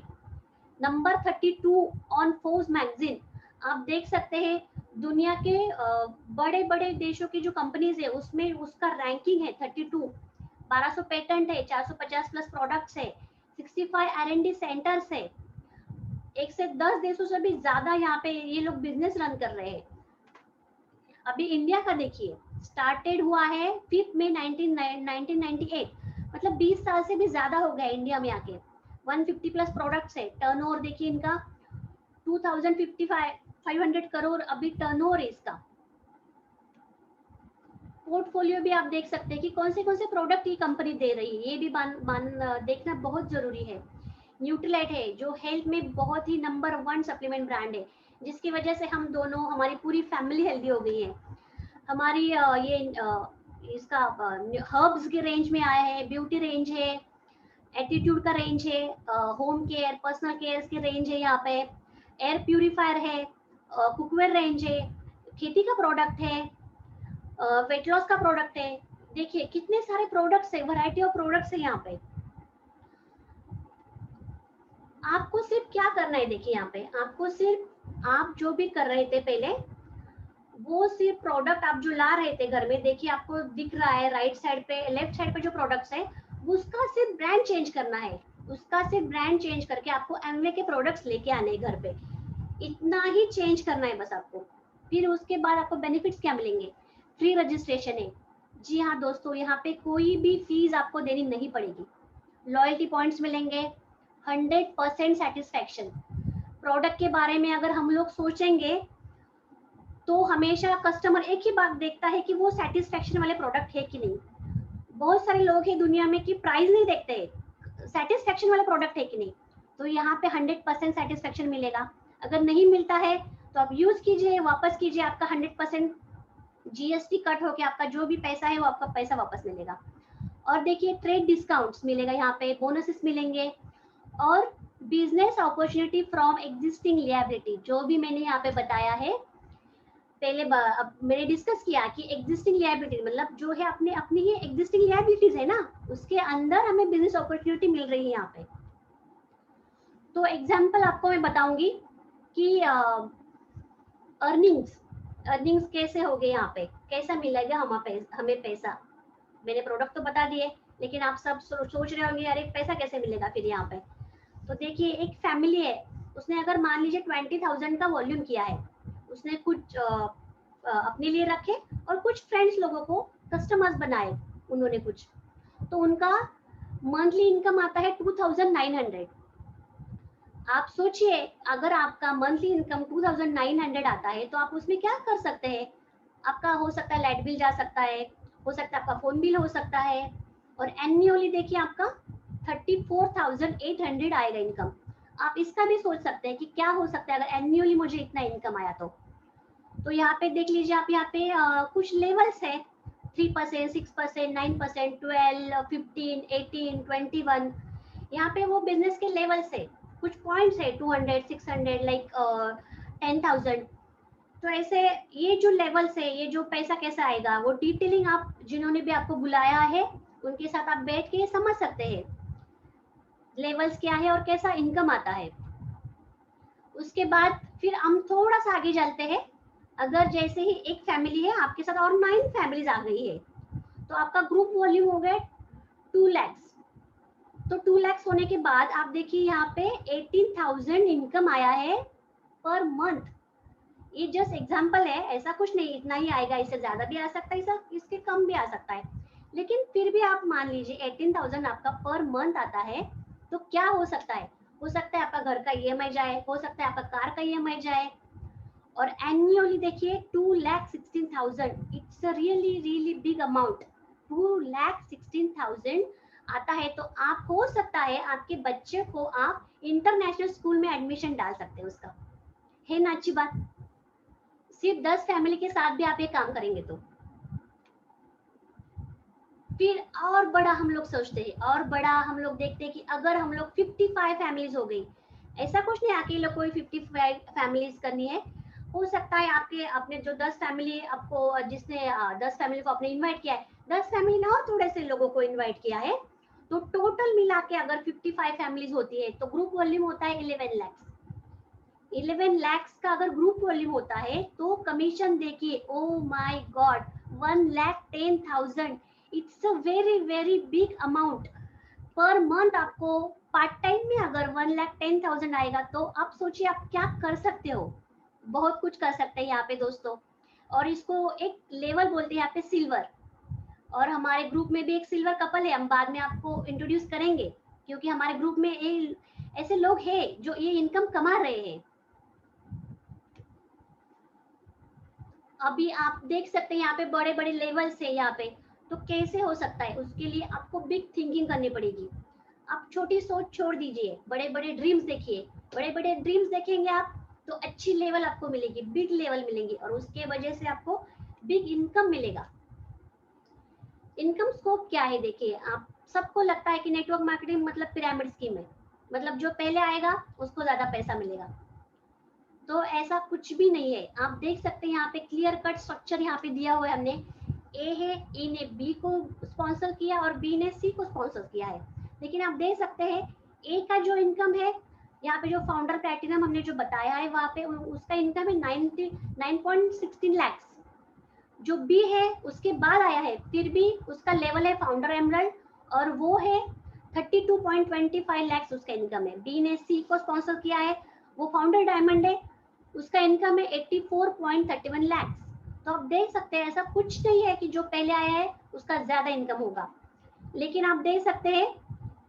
Number 32 on Forbes magazine. आप देख सकते हैं दुनिया के बड़े बड़े देशों की जो कंपनीज है उसमें उसका रैंकिंग है 32। 1200 पेटेंट है, 450 प्लस प्रोडक्ट्स है, 65 R&D सेंटर्स है। 1 से 10 देशों से भी ज्यादा यहाँ पे ये लोग बिजनेस रन कर रहे हैं। अभी इंडिया का देखिए, स्टार्टेड हुआ है 5 मई 1998, मतलब 20 साल से भी ज्यादा हो गया इंडिया में आके। 150 प्लस प्रोडक्ट्स है। टर्नओवर देखिए इनका 2500 करोड़ अभी टर्नओवर है इसका। पोर्टफोलियो भी आप देख सकते हैं कि कौन से प्रोडक्ट ये कंपनी दे रही है, ये भी देखना बहुत जरूरी है। न्यूट्रीलाइट है जो हेल्थ में बहुत ही नंबर 1 सप्लीमेंट ब्रांड है, जिसकी वजह से हम दोनों, हमारी पूरी फैमिली हेल्दी हो गई है। हमारी इसका हर्ब्स के रेंज में आया है, ब्यूटी रेंज है, एटीट्यूड का रेंज है, होम केयर पर्सनल केयर के रेंज है, यहाँ पे एयर प्यूरिफायर है, कुकवेयर रेंज है, खेती का प्रोडक्ट है, वेट लॉस का प्रोडक्ट है। देखिए कितने सारे प्रोडक्ट्स है, वैरायटी ऑफ प्रोडक्ट्स है यहाँ पे। आपको सिर्फ क्या करना है, देखिए यहाँ पे आपको सिर्फ, आप जो भी कर रहे थे पहले, वो सिर्फ प्रोडक्ट आप जो ला रहे थे घर में, देखिए आपको दिख रहा है राइट साइड पे, लेफ्ट साइड पे जो प्रोडक्ट्स है उसका सिर्फ ब्रांड चेंज करना है। उसका सिर्फ ब्रांड चेंज करके आपको एमवे के प्रोडक्ट्स लेके आने हैं घर पे। इतना ही चेंज करना है बस आपको। फिर उसके बाद आपको बेनिफिट्स क्या मिलेंगे? फ्री रजिस्ट्रेशन है। जी हाँ दोस्तों, यहाँ पे कोई भी फीस आपको देनी नहीं पड़ेगी। लॉयल्टी पॉइंट्स मिलेंगे, 100% सेटिस्फैक्शन। प्रोडक्ट के बारे में अगर हम लोग सोचेंगे तो हमेशा कस्टमर एक ही बात देखता है कि वो सेटिस्फेक्शन वाले प्रोडक्ट है कि नहीं। बहुत सारे लोग हैं दुनिया में कि प्राइस नहीं देखते, सेटिस्फेक्शन वाला प्रोडक्ट है कि नहीं। तो यहाँ पे 100% सेटिस्फेक्शन मिलेगा। अगर नहीं मिलता है तो आप यूज कीजिए, वापस कीजिए, आपका 100% जीएसटी कट होके आपका जो भी पैसा है वो आपका पैसा वापस मिलेगा। और देखिए ट्रेड डिस्काउंट्स मिलेगा, यहाँ पे बोनसेस मिलेंगे, और business opportunity from existing liability, जो भी मैंने यहाँ पे बताया है पहले अब मैंने डिस्कस किया कि एग्जिस्टिंग लिएबिलिटी मतलब जो है अपने अपनी ही एग्जिस्टिंग लिएबिलिटीज है ना, उसके अंदर हमें बिजनेस अपॉर्चुनिटी मिल रही है यहाँ पे। तो एग्जांपल आपको मैं बताऊंगी कि अर्निंग्स कैसे हो गए, यहाँ पे कैसा मिलेगा हमें पैसा। मैंने प्रोडक्ट तो बता दिए, लेकिन आप सब सोच रहे होंगे अरे पैसा कैसे मिलेगा फिर यहाँ पे। तो देखिए एक फैमिली है, उसने अगर मान लीजिए 20,000 का वॉल्यूम किया है, उसने कुछ अपने लिए रखे और कुछ फ्रेंड्स लोगों को कस्टमर्स बनाए उन्होंने कुछ, तो उनका मंथली इनकम आता है 2,900। आप सोचिए अगर आपका मंथली इनकम 2,900 आता है तो आप उसमें क्या कर सकते हैं। आपका हो सकता है लाइट बिल जा सकता है, हो सकता है आपका फोन बिल हो सकता है, और एनुअली देखिए आपका 34,800 आएगा इनकम। आप इसका भी सोच सकते हैं कि क्या हो सकता है अगर एनुअली मुझे इतना इनकम आया तो यहाँ पे देख लीजिए आप, यहाँ पे कुछ लेवल्स है 3%, 6%, 9%, 12, 15, 18, 21। यहाँ पे वो बिजनेस के लेवल्स है, कुछ पॉइंट्स है 200, 600, लाइक 10,000। तो ऐसे ये जो लेवल्स है, ये जो पैसा कैसा आएगा वो डिटेलिंग आप जिन्होंने भी आपको बुलाया है उनके साथ आप बैठ के समझ सकते हैं लेवल्स क्या है और कैसा इनकम आता है। उसके बाद फिर हम थोड़ा सा आगे चलते हैं। अगर जैसे ही एक फैमिली है आपके साथ और 9 फैमिलीज आ गई है तो आपका ग्रुप वॉल्यूम हो गया 2 लाख। तो 2 लाख होने के बाद आप देखिए यहाँ पे 18,000 इनकम आया है पर मंथ। ये जस्ट एग्जांपल है, ऐसा कुछ नहीं इतना ही आएगा, इससे ज्यादा भी आ सकता है, इसके कम भी आ सकता है, लेकिन फिर भी आप मान लीजिए 18,000 आपका पर मंथ आता है। तो क्या हो सकता है आपका घर का ईएमआई जाए, हो सकता है आपका कार का ईएमआई जाए। और एनुअली देखिए 2,16,000, it's a really big amount. 2,16,000 आता है तो आप हो सकता है आपके बच्चे को आप इंटरनेशनल स्कूल में एडमिशन डाल सकते हैं उसका, है ना अच्छी बात। सिर्फ 10 फैमिली के साथ भी आप ये काम करेंगे तो फिर और बड़ा हम लोग सोचते हैं, और बड़ा हम लोग देखते हैं कि अगर हम लोग 55 फैमिलीज हो गई, ऐसा कुछ नहीं अकेले कोई 55 फैमिलीज करनी है। हो सकता है आपके अपने जो 10 फैमिली आपको जिसने 10 फैमिली को आपने इनवाइट किया है, 10 फैमिली ने और थोड़े से लोगों को इनवाइट किया है, तो टोटल मिला के अगर 55 फैमिलीज होती है तो ग्रुप वॉल्यूम होता है 11 लाख। 11 लाख का अगर ग्रुप वॉल्यूम होता है तो कमीशन देखिए, oh my God, 1,10,000। It's a very big amount per month. आपको पार्ट टाइम में अगर 1,10,000 आएगा तो आप सोचिए आप क्या कर सकते हो। बहुत कुछ कर सकते हैं यहाँ पे दोस्तों। और इसको एक लेवल बोलते हैं यहाँ पे सिल्वर, और हमारे ग्रुप में भी एक सिल्वर कपल है, हम बाद में आपको इंट्रोड्यूस करेंगे, क्योंकि हमारे ग्रुप में ऐसे लोग हैं जो ये इनकम कमा रहे हैं। अभी आप देख सकते हैं यहाँ पे बड़े बड़े लेवल्स है यहाँ पे, तो कैसे हो सकता है, उसके लिए आपको बिग थिंकिंग करनी पड़ेगी। आप छोटी सोच छोड़ दीजिए, बड़े बड़े ड्रीम्स देखिए। बड़े बड़े ड्रीम्स देखेंगे आप तो अच्छी लेवल आपको मिलेगी, बिग लेवल मिलेंगी, और उसके वजह से आपको बिग इनकम मिलेगा। इनकम स्कोप क्या है देखिए, आप सबको लगता है कि नेटवर्क मार्केटिंग मतलब पिरामिड स्कीम है, मतलब जो पहले आएगा उसको ज्यादा पैसा मिलेगा। तो ऐसा कुछ भी नहीं है। आप देख सकते हैं यहाँ पे क्लियर कट स्ट्रक्चर यहाँ पे दिया हुआ है हमने। ए है, ए ने बी को स्पॉन्सर किया और बी ने सी को स्पॉन्सर किया है। लेकिन आप देख सकते हैं ए का जो इनकम है, यहाँ पे जो फाउंडर क्राइटेरियम हमने जो बताया है वहाँ पे उसका इनकम है 9.16 लाख। जो बी है उसके बाद आया है, फिर भी उसका लेवल है फाउंडर एमरल्ड और वो है 32.25 लाख उसका इनकम है। बी ने सी को स्पॉन्सर किया है, वो फाउंडर डायमंड है, उसका इनकम है 84.31 लाख। तो आप देख सकते हैं ऐसा कुछ नहीं है कि जो पहले आया है उसका ज्यादा इनकम होगा, लेकिन आप देख सकते हैं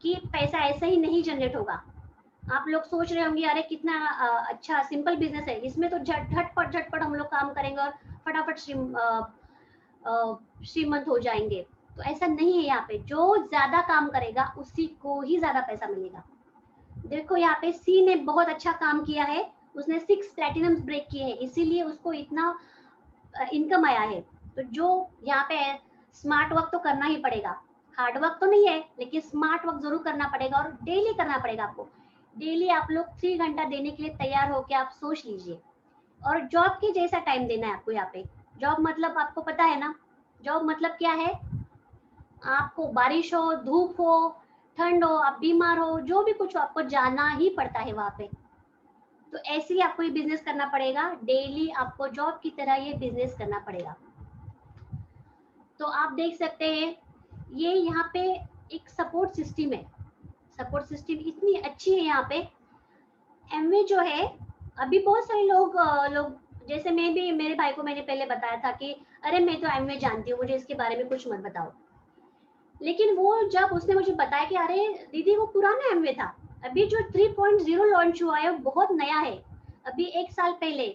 कि पैसा ऐसे ही नहीं जनरेट होगा। आप लोग सोच रहे होंगे अरे कितना अच्छा सिंपल बिजनेस है, इसमें तो झटपट हम लोग काम करेंगे और फटाफट श्रीमंत हो जाएंगे। तो ऐसा नहीं है, यहाँ पे जो ज्यादा काम करेगा उसी को ही ज्यादा पैसा मिलेगा। देखो यहाँ पे सी ने बहुत अच्छा काम किया है, उसने 6 प्लैटिनम ब्रेक किए हैं, इसीलिए उसको इतना इनकम आया है। तो जो यहाँ पे स्मार्ट वर्क तो करना ही पड़ेगा, हार्ड वर्क तो नहीं है लेकिन स्मार्ट वर्क जरूर करना पड़ेगा और डेली करना पड़ेगा आपको। डेली आप लोग 3 घंटा देने के लिए तैयार हो के आप सोच लीजिए। और जॉब के जैसा टाइम देना है आपको यहाँ पे। जॉब मतलब आपको पता है ना, जॉब मतलब क्या है, आपको बारिश हो, धूप हो, ठंड हो, आप बीमार हो, जो भी कुछ हो, आपको जाना ही पड़ता है वहां पे। तो ऐसे ही आपको ये बिजनेस करना पड़ेगा, डेली आपको जॉब की तरह ये बिजनेस करना पड़ेगा। तो आप देख सकते हैं ये यहाँ पे एक सपोर्ट सिस्टम है, सपोर्ट सिस्टम इतनी अच्छी है यहाँ पे। एमवे जो है, अभी बहुत सारे लोग जैसे मैं भी, मेरे भाई को मैंने पहले बताया था कि अरे मैं तो एमवे जानती हूँ, मुझे इसके बारे में कुछ मत बताओ। लेकिन वो जब उसने मुझे बताया कि अरे दीदी वो पुराना एमवे था, अभी जो 3.0 लॉन्च हुआ है वो बहुत नया है। अभी 1 साल पहले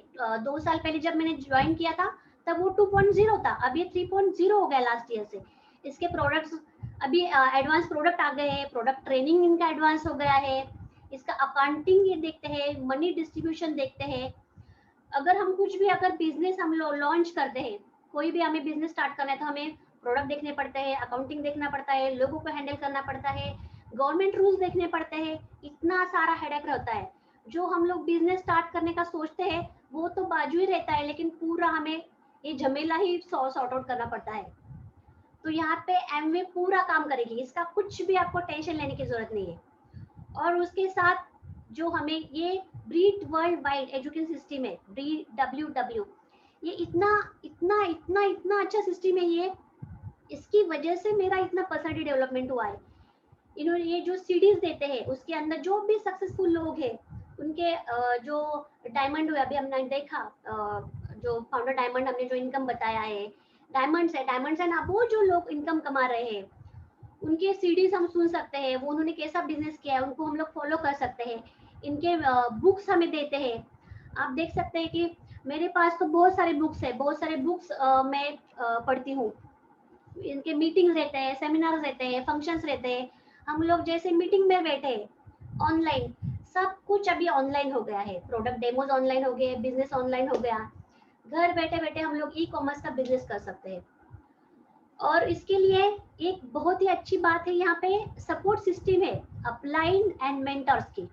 2 साल पहले जब मैंने ज्वाइन किया था तब वो 2.0 था, अभी 3.0 हो गया लास्ट ईयर से। इसके प्रोडक्ट्स अभी एडवांस प्रोडक्ट आ गए हैं, प्रोडक्ट ट्रेनिंग इनका एडवांस हो गया है, इसका अकाउंटिंग ये देखते हैं, मनी डिस्ट्रीब्यूशन देखते हैं। अगर हम कुछ भी अगर बिजनेस हम लॉन्च करते हैं, कोई भी हमें बिजनेस स्टार्ट करना है तो हमें प्रोडक्ट देखने पड़ते हैं, अकाउंटिंग देखना पड़ता है, लोगों को हैंडल करना पड़ता है, गवर्नमेंट रूल्स देखने पड़ते हैं, इतना सारा हेडेक रहता है। जो हम लोग बिजनेस स्टार्ट करने का सोचते हैं वो तो बाजू ही रहता है, लेकिन पूरा हमें ये झमेला ही सॉर्ट आउट करना पड़ता है। तो यहाँ पे एमवे पूरा काम करेगी, इसका कुछ भी आपको टेंशन लेने की जरूरत नहीं है। और उसके साथ जो हमें ये breed world wide education system है, BWW, ये इतना इतना इतना इतना अच्छा सिस्टम है ये, इसकी वजह से मेरा इतना पर्सनैलिटी डेवलपमेंट हुआ है। इन्होंने ये जो सीडीज देते हैं उसके अंदर जो भी सक्सेसफुल लोग हैं उनके जो डायमंड हुए, अभी हमने देखा जो फाउंडर डायमंड हमने जो इनकम बताया है, डायमंड्स है ना, वो जो लोग इनकम कमा रहे हैं उनके सीडीज हम सुन सकते हैं, वो उन्होंने कैसा बिजनेस किया है उनको हम लोग फॉलो कर सकते हैं, इनके बुक्स हमें देते हैं। आप देख सकते हैं कि मेरे पास तो बहुत सारे बुक्स है, बहुत सारे बुक्स मैं पढ़ती हूँ। इनके मीटिंग्स रहते हैं, सेमिनार्स रहते हैं, फंक्शंस रहते हैं, हम लोग जैसे मीटिंग में बैठे ऑनलाइन, सब कुछ अभी ऑनलाइन हो गया है, प्रोडक्ट डेमोज ऑनलाइन हो गए, बिजनेस ऑनलाइन हो गया, घर बैठे बैठे हम लोग ई-कॉमर्स का बिजनेस कर सकते हैं। और इसके लिए एक बहुत ही अच्छी बात है, यहाँ पे सपोर्ट सिस्टम है अपलाइन एंड मेंटर्स की,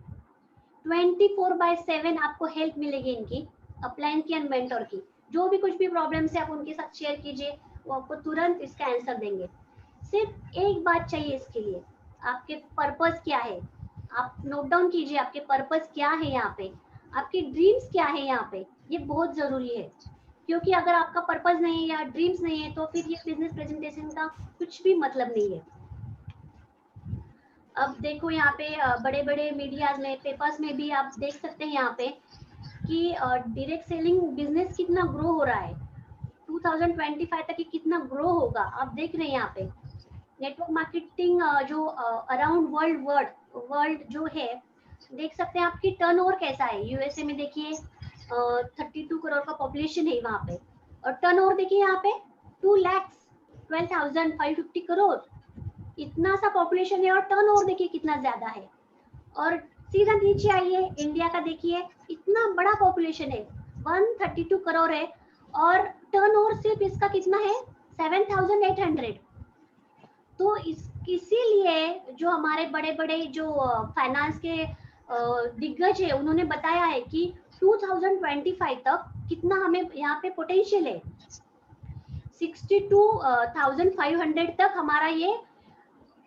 24/7 आपको हेल्प मिलेगी इनकी, अपलाइन की एंड मेंटर की। जो भी कुछ भी प्रॉब्लम है आप उनके साथ शेयर कीजिए, वो आपको तुरंत इसका आंसर देंगे। सिर्फ एक बात चाहिए इसके लिए, आपके पर्पस क्या है, आप नोट डाउन कीजिए आपके पर्पस क्या है, यहाँ पे आपके ड्रीम्स क्या है, यहाँ पे ये बहुत जरूरी है। क्योंकि अगर आपका पर्पस नहीं है या ड्रीम्स नहीं है तो फिर ये बिजनेस प्रेजेंटेशन का कुछ भी मतलब नहीं है। अब देखो यहाँ पे बड़े बड़े मीडियाज में, पेपर्स में भी आप देख सकते हैं यहाँ पे कि डायरेक्ट सेलिंग बिजनेस कितना ग्रो हो रहा है, 2025 तक ये कितना ग्रो होगा आप देख रहे हैं यहाँ पे। नेटवर्क मार्केटिंग जो अराउंड वर्ल्ड जो है, देख सकते हैं आपकी टर्नओवर कैसा है। यूएसए में देखिए 32 करोड़ का पॉपुलेशन है वहाँ पे, और टर्नओवर देखिए यहाँ पे 2,12,550 करोड़, इतना सा पॉपुलेशन है और टर्नओवर देखिए कितना ज्यादा है। और सीधा नीचे आइए, इंडिया का देखिए इतना बड़ा पॉपुलेशन है, 132 करोड़ है, और टर्नओवर सिर्फ इसका कितना है 7,800। तो इसीलिए जो हमारे बड़े बड़े जो फाइनेंस के दिग्गज है उन्होंने बताया है कि 2025 तक कितना हमें यहाँ पे पोटेंशियल है, 62,500 तक हमारा ये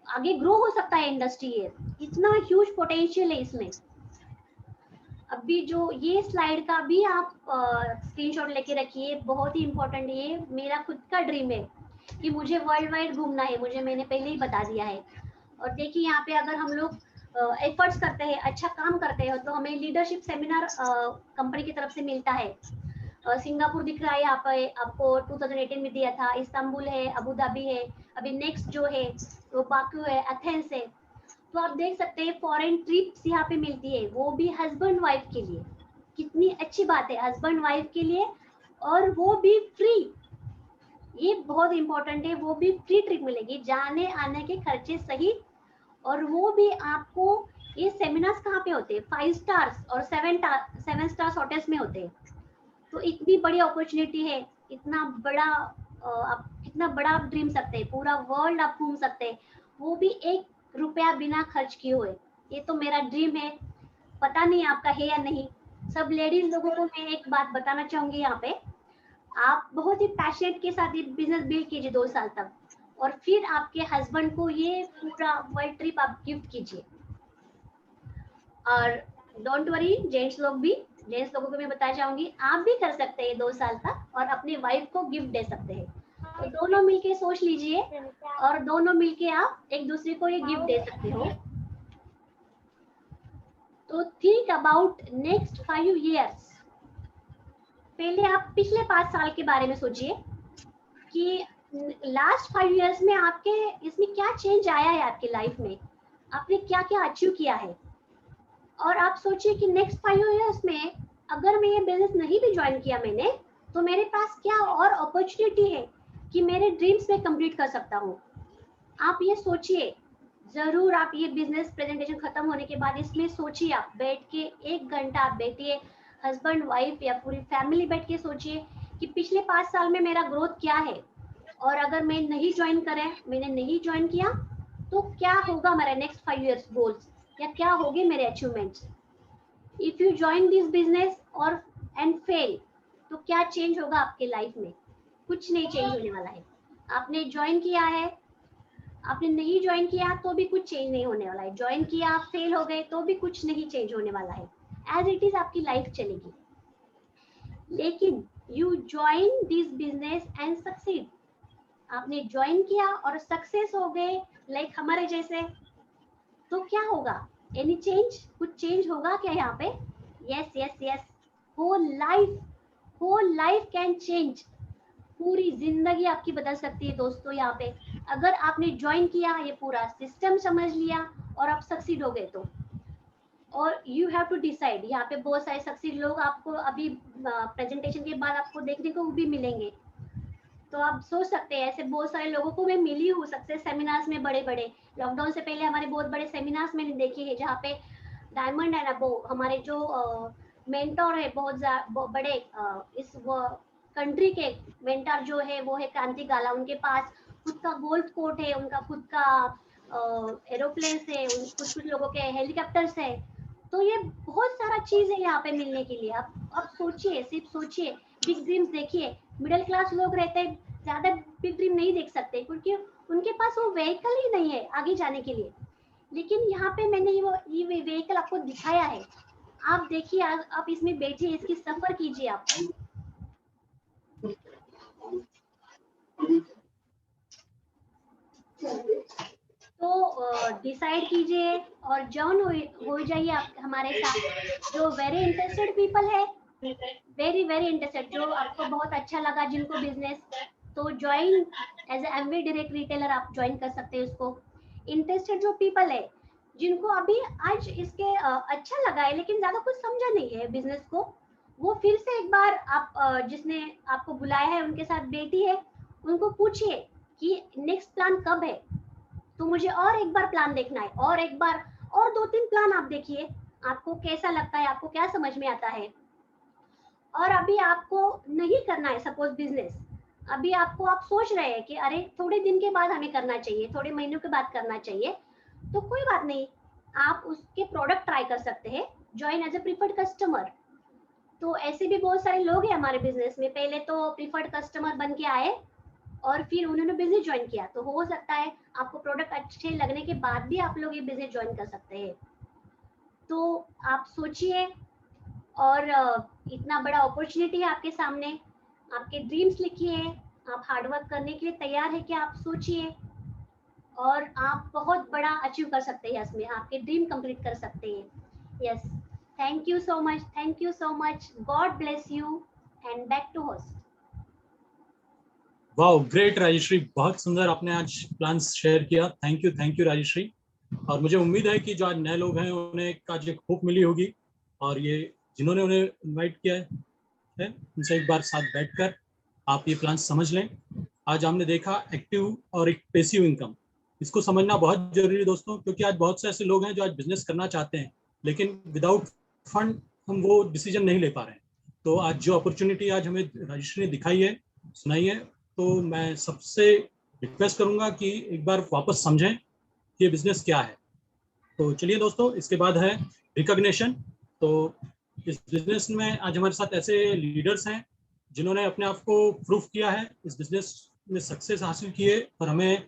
आगे ग्रो हो सकता है इंडस्ट्री, ये इतना ह्यूज पोटेंशियल है इसमें। अभी जो ये स्लाइड का भी आप स्क्रीनशॉट लेके रखिए, बहुत ही इंपॉर्टेंट है, ये मेरा खुद का ड्रीम है कि मुझे वर्ल्ड वाइड घूमना है, मुझे मैंने पहले ही बता दिया है। और देखिए यहाँ पे अगर हम लोग एफर्ट्स करते हैं, अच्छा काम करते हैं, तो हमें लीडरशिप सेमिनार कंपनी की तरफ से मिलता है। सिंगापुर दिख रहा है यहाँ पे आपको, 2018 में दिया था, इस्तांबुल है, अबू धाबी है, अभी नेक्स्ट जो है वो बाकू है, एथेंस है। तो आप देख सकते हैं फॉरेन ट्रिप्स यहाँ पे मिलती है, वो भी हस्बैंड वाइफ के लिए। कितनी अच्छी बात है, हस्बैंड वाइफ के लिए, और वो भी फ्री। ये बहुत इंपॉर्टेंट है, वो भी फ्री ट्रिप मिलेगी, जाने आने के खर्चे सहित। और वो भी आपको, ये सेमिनार्स कहाँ पे होते हैं? 5 स्टार्स और 7 स्टार्स होटल्स में होते हैं। तो इतनी बड़ी अपॉर्चुनिटी है, इतना बड़ा आप कितना बड़ा आप ड्रीम सकते हैं, पूरा वर्ल्ड आप घूम सकते हैं, वो भी 1 रुपया बिना खर्च किए हुए। ये तो मेरा ड्रीम है, पता नहीं आपका है या नहीं। सब लेडीज लोगों को मैं एक बात बताना चाहूंगी यहाँ पे, आप बहुत ही पैशनेट के साथ ये बिजनेस बिल्ड कीजिए 2 साल तक, और फिर आपके हस्बैंड को ये पूरा वर्ल्ड ट्रिप आप गिफ्ट कीजिए। और डोंट वरी, जेंट्स लोगों को मैं बताना चाहूंगी, आप भी कर सकते हैं 2 साल तक और अपनी वाइफ को गिफ्ट दे सकते हैं। तो दोनों मिलके सोच लीजिए और दोनों मिलके आप एक दूसरे को ये गिफ्ट दे सकते हो। तो थिंक अबाउट नेक्स्ट 5 years। पहले आप पिछले 5 साल के बारे में सोचिए कि लास्ट 5 years में आपके इसमें क्या चेंज आया है, आपकी लाइफ में आपने क्या क्या अचीव किया है। और आप सोचिए कि नेक्स्ट 5 years में अगर मैं ये बिजनेस नहीं भी ज्वाइन किया मैंने, तो मेरे पास क्या और अपॉर्चुनिटी है कि मेरे ड्रीम्स में कंप्लीट कर सकता हूँ। आप ये सोचिए जरूर। आप ये बिजनेस प्रेजेंटेशन खत्म होने के बाद इसमें सोचिए, आप बैठ के 1 घंटा आप बैठिए, हस्बैंड वाइफ या पूरी फैमिली बैठ के सोचिए कि पिछले 5 साल में मेरा ग्रोथ क्या है, और अगर मैं नहीं ज्वाइन किया तो क्या होगा मेरा नेक्स्ट 5 years गोल्स, या क्या होंगे मेरे achievements. If you join this business और एंड फेल, तो क्या चेंज होगा आपके लाइफ में? कुछ नहीं चेंज होने वाला है। आपने ज्वाइन किया है, आपने नहीं ज्वाइन किया तो भी कुछ चेंज नहीं होने वाला है। ज्वाइन किया, फेल हो गए तो भी कुछ नहीं चेंज होने वाला है। एज इट इज आपकी लाइफ चलेगी। लेकिन you join this business and succeed, आपने ज्वाइन किया और सक्सेस हो गए, लाइक हमारे जैसे, तो क्या होगा? Any change? कुछ चेंज होगा क्या यहाँ पे? Yes yes yes, whole life can change. पूरी जिंदगी आपकी बदल सकती है दोस्तों। यहाँ पे अगर आपने ज्वाइन किया, ये पूरा सिस्टम समझ लिया और आप सक्सीड हो गए तो, और यू हैव टू डिसाइड। यहाँ पे बहुत सारे सक्सीड लोग आपको अभी प्रेजेंटेशन के बाद आपको देखने को भी मिलेंगे। तो आप सोच सकते हैं, ऐसे बहुत सारे लोगों को मैं मिली हूँ सक्सेस सेमिनार्स में, बड़े बड़े। लॉकडाउन से पहले हमारे बहुत बड़े सेमिनार्स मैंने देखे हैं, जहाँ पे डायमंड एंड अबोव हमारे जो मेंटोर है, बहुत बड़े इस कंट्री के मेंटर जो है वो है क्रांति गाला। उनके पास खुद का गोल्फ कोर्ट है, उनका खुद का एरोप्लेन है, कुछ लोगों के हेलीकॉप्टर्स है। तो ये बहुत सारा चीज है यहाँ पे मिलने के लिए। आप सोचिए, सिर्फ सोचिए, बिग ड्रीम्स देखिए। मिडिल क्लास लोग रहते हैं, ज्यादा बिग ड्रीम नहीं देख सकते क्योंकि उनके पास वो व्हीकल ही नहीं है आगे जाने के लिए। लेकिन यहाँ पे मैंने ये व्हीकल आपको दिखाया है। आप देखिए, आप इसमें बैठिए, इसकी सफर कीजिए आप। तो डिसाइड कीजिए और जॉइन हो जाइए आप हमारे साथ। जो वेरी इंटरेस्टेड पीपल है, वेरी इंटरेस्टेड, जो आपको बहुत अच्छा लगा जिनको बिजनेस, तो join as Amway direct retailer आप ज्वाइन कर सकते हैं उसको। इंटरेस्टेड जो पीपल है, जिनको अभी आज इसके अच्छा लगा है लेकिन ज्यादा कुछ समझा नहीं है बिजनेस को, वो फिर से एक बार आप जिसने आपको बुलाया है उनके साथ बैठिए, उनको पूछिए कि नेक्स्ट प्लान कब है। तो मुझे और एक बार प्लान देखना है, और एक बार और 2-3 प्लान आप देखिए, आपको कैसा लगता है, आपको क्या समझ में आता है। और अभी आपको नहीं करना है सपोज बिजनेस, अभी आपको आप सोच रहे हैं कि अरे थोड़े दिन के बाद हमें करना चाहिए, थोड़े महीनों के बाद करना चाहिए, तो कोई बात नहीं, आप उसके प्रोडक्ट ट्राई कर सकते हैं, join as a preferred customer. तो ऐसे भी बहुत सारे लोग हैं हमारे बिजनेस में, पहले तो प्रीफर्ड कस्टमर बन के आए और फिर उन्होंने बिजनेस ज्वाइन किया। तो हो सकता है आपको प्रोडक्ट अच्छे लगने के बाद भी आप लोग ये बिजनेस ज्वाइन कर सकते हैं। तो आप सोचिए, और इतना बड़ा अपॉर्चुनिटी है आपके सामने, आपके ड्रीम्स लिखिए, आप हार्डवर्क करने के लिए तैयार है कि आप सोचिए, और आप बहुत बड़ा अचीव कर सकते हैं इसमें, आपके ड्रीम कंप्लीट कर सकते हैं। Yes, thank you so much, God bless you, and back to host. Wow, great Rajshree, बहुत सुंदर आपने आज प्लान्स शेयर किया। Thank you Rajshree. और मुझे उम्मीद है कि जो आज नए लोग हैं उन्हें आज एक होप मिली होगी, और ये जिन्होंने उन्हें इनवाइट किया है उनसे एक बार साथ बैठकर आप ये प्लान समझ लें। आज हमने देखा एक्टिव और एक पैसिव इनकम, इसको समझना बहुत जरूरी है दोस्तों, क्योंकि आज बहुत से ऐसे लोग हैं जो आज बिजनेस करना चाहते हैं लेकिन विदाउट फंड हम वो डिसीजन नहीं ले पा रहे हैं। तो आज जो अपॉर्चुनिटी आज हमें राजेश्री ने दिखाई है, सुनाई है, तो मैं सबसे रिक्वेस्ट करूंगा कि एक बार वापस समझें कि ये बिजनेस क्या है। तो चलिए दोस्तों, इसके बाद है रिकॉग्निशन। तो इस बिजनेस में आज हमारे साथ ऐसे लीडर्स हैं जिन्होंने अपने आप को प्रूफ किया है, इस बिजनेस में सक्सेस हासिल की है, और हमें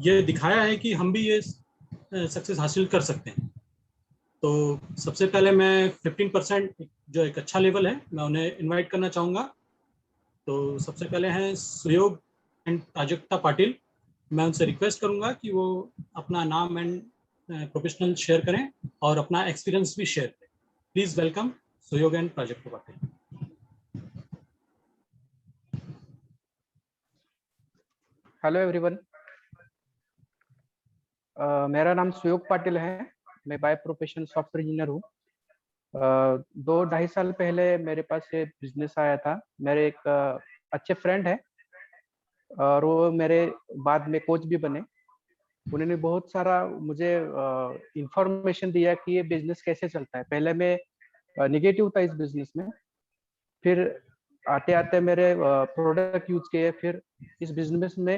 ये दिखाया है कि हम भी ये सक्सेस हासिल कर सकते हैं। तो सबसे पहले मैं 15% जो एक अच्छा लेवल है, मैं उन्हें इनवाइट करना चाहूँगा। तो सबसे पहले हैं सुयोग एंड प्राजक्ता पाटिल। मैं उनसे रिक्वेस्ट करूँगा कि वो अपना नाम एंड प्रोफेशनल शेयर करें और अपना एक्सपीरियंस भी शेयर करें। Please welcome Suyog and Prajakta Patil. Hello everyone, मेरा नाम सुयोग पाटिल है। मैं बाय प्रोफेशन सॉफ्टवेयर इंजीनियर हूँ। 2-2.5 साल पहले मेरे पास ये बिजनेस आया था। मेरे एक अच्छे फ्रेंड है और वो मेरे बाद में कोच भी बने। उन्होंने बहुत सारा मुझे इंफॉर्मेशन दिया कि ये बिजनेस कैसे चलता है। पहले मैं निगेटिव था इस बिजनेस में, फिर आते आते मेरे प्रोडक्ट यूज किए, फिर इस बिजनेस में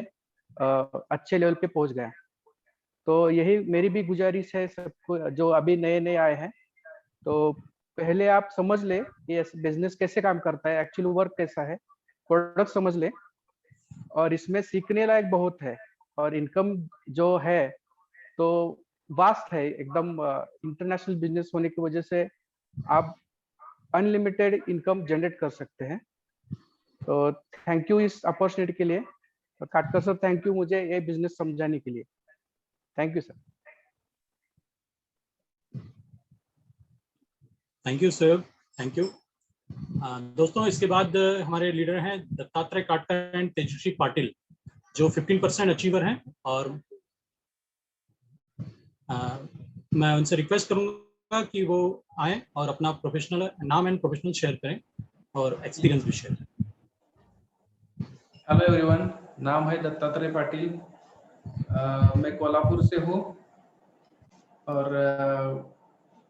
अच्छे लेवल पे पहुंच गया। तो यही मेरी भी गुजारिश है सबको जो अभी नए नए आए हैं। तो पहले आप समझ ले कि बिजनेस कैसे काम करता है, एक्चुअली वर्क कैसा है, प्रोडक्ट समझ ले, और इसमें सीखने लायक बहुत है। और इनकम जो है तो वास्ट है एकदम। इंटरनेशनल बिजनेस होने की वजह से आप अनलिमिटेड इनकम जनरेट कर सकते हैं। तो थैंक यू इस अपॉर्चुनिटी के लिए। और काटकर सर, थैंक यू मुझे ये बिजनेस समझाने के लिए। Thank you sir. Thank you sir, thank you. दोस्तों, इसके बाद हमारे लीडर हैं दत्तात्रेय काटकर एंड तेजस्वी पाटिल, जो 15% अचीवर हैं। और मैं उनसे रिक्वेस्ट करूंगा कि वो आए और अपना प्रोफेशनल नाम एंड प्रोफेशनल शेयर करें और एक्सपीरियंस भी शेयर करें। हेलो एवरीवन, नाम है दत्तात्रेय पाटिल। मैं कोल्हापुर से हूँ और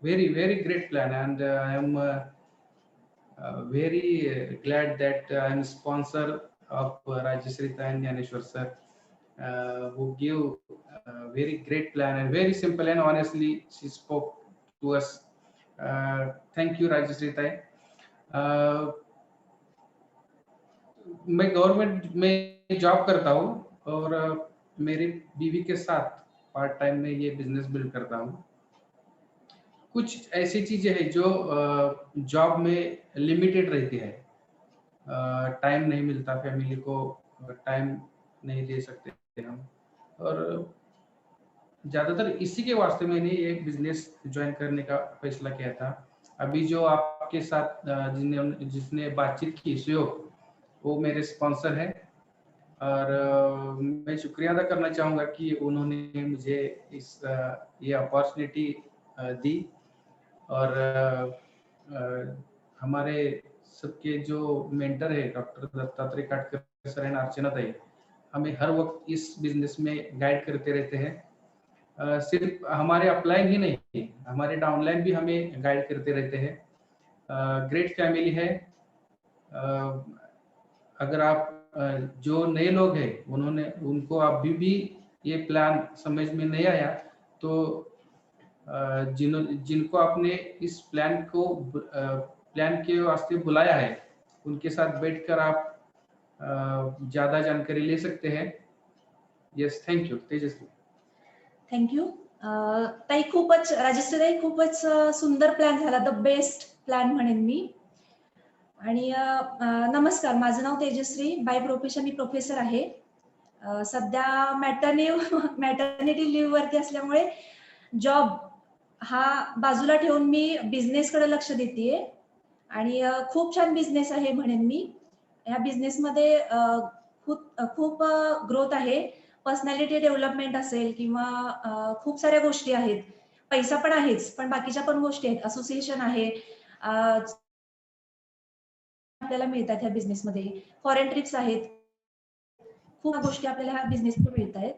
very very great plan, and I am very glad that I am sponsor of Rajeshri and Yaneshwar sir, who give very great plan and very simple and honestly she spoke to us. Thank you Rajeshri tai. मैं government में job करता हूँ और मेरी बीवी के साथ part time में ये बिजनेस बिल्ड करता हूँ। कुछ ऐसी चीजें हैं जो जॉब में लिमिटेड रहती है, टाइम नहीं मिलता, फैमिली को टाइम नहीं दे सकते हम, और ज़्यादातर इसी के वास्ते मैंने एक बिजनेस ज्वाइन करने का फैसला किया था। अभी जो आपके साथ जिसने बातचीत की, सुयोग, वो मेरे स्पॉन्सर है और मैं शुक्रिया अदा करना चाहूँगा कि उन्होंने मुझे ये अपॉर्चुनिटी दी। और हमारे सबके जो मेंटर है डॉक्टर दत्तात्रेय काटकर सर एंड अर्चना ताई, हमें हर वक्त इस बिजनेस में गाइड करते रहते हैं। सिर्फ हमारे अपलाइन ही नहीं, हमारे डाउनलाइन भी हमें गाइड करते रहते हैं। ग्रेट फैमिली है। अगर आप जो नए लोग हैं उनको अभी भी ये प्लान समझ में नहीं आया तो जिनको आपने इस प्लान के वास्ते बुलाया है उनके साथ बैठकर आप ज्यादा जानकारी ले सकते हैं। Yes, thank you Tejashwi. Thank you ताई, खूपच राजेश्री ताई, खूपच सुंदर प्लॅन झाला, द बेस्ट प्लॅन म्हणेन मी। आणि नमस्कार, माझं नाव तेजश्री, बाय प्रोफेशन मी प्रोफेसर आहे। सध्या मॅटर्निटी लिव्ह वरती असल्यामुळे जॉब हा बाजूला ठेवून मी बिझनेस कडे लक्ष देतेय आणि खूप छान बिझनेस आहे म्हणेन मी। या बिझनेस मध्ये खूप ग्रोथ आहे। पर्सनॅलिटी डेव्हलपमेंट असेल किंवा खूप साऱ्या गोष्टी आहेत. पैसा पण आहेच, पण बाकीच्या पण गोष्टी आहेत. असोसिएशन आहे, आपल्याला मिळतात ह्या बिझनेसमध्ये. फॉरेन ट्रिप्स आहेत. खूप गोष्टी आपल्याला ह्या बिझनेसमध्ये मिळत आहेत.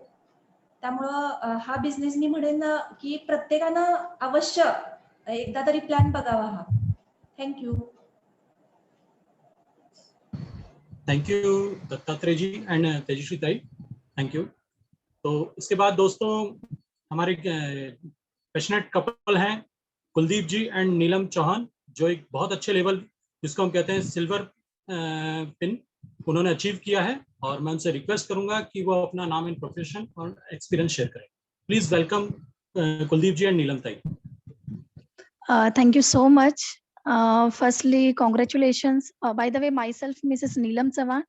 त्यामुळं हा बिझनेस मी म्हणेन की प्रत्येकानं अवश्य एकदा तरी प्लॅन बघावा हा. Thank you. Thank you Dattatreya ji and Tejaswi Tai, thank you. तो इसके बाद दोस्तों हमारे पैशनेट कपल हैं कुलदीप जी एंड नीलम चौहान, जो एक बहुत अच्छे लेवल जिसको हम कहते हैं सिल्वर पिन उन्होंने अचीव किया है, और मैं उनसे रिक्वेस्ट करूंगा कि वो अपना नाम एंड प्रोफेशन और एक्सपीरियंस शेयर करें। Please welcome Kuldeep ji and Neelam Tai. Thank you so much. Firstly, congratulations. By the way, myself, Mrs. Neelam Sawan,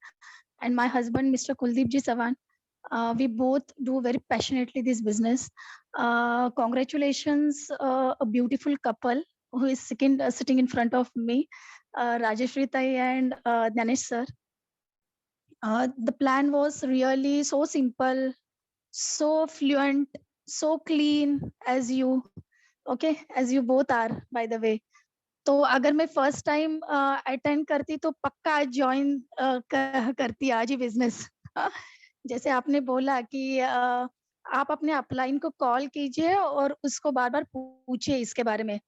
and my husband, Mr. Kuldeep Ji Sawan. We both do very passionately this business. Congratulations, a beautiful couple who is sitting in front of me, Rajeshri Tai and Danesh sir. The plan was really so simple, so fluent, so clean as you. Okay, as you both are, by the way. तो अगर मैं first time attend करती तो पक्का join करती आज ही business. जैसे आपने बोला कि आप अपने अपलाइन को कॉल कीजिए और उसको बार बार पूछिए इसके बारे में।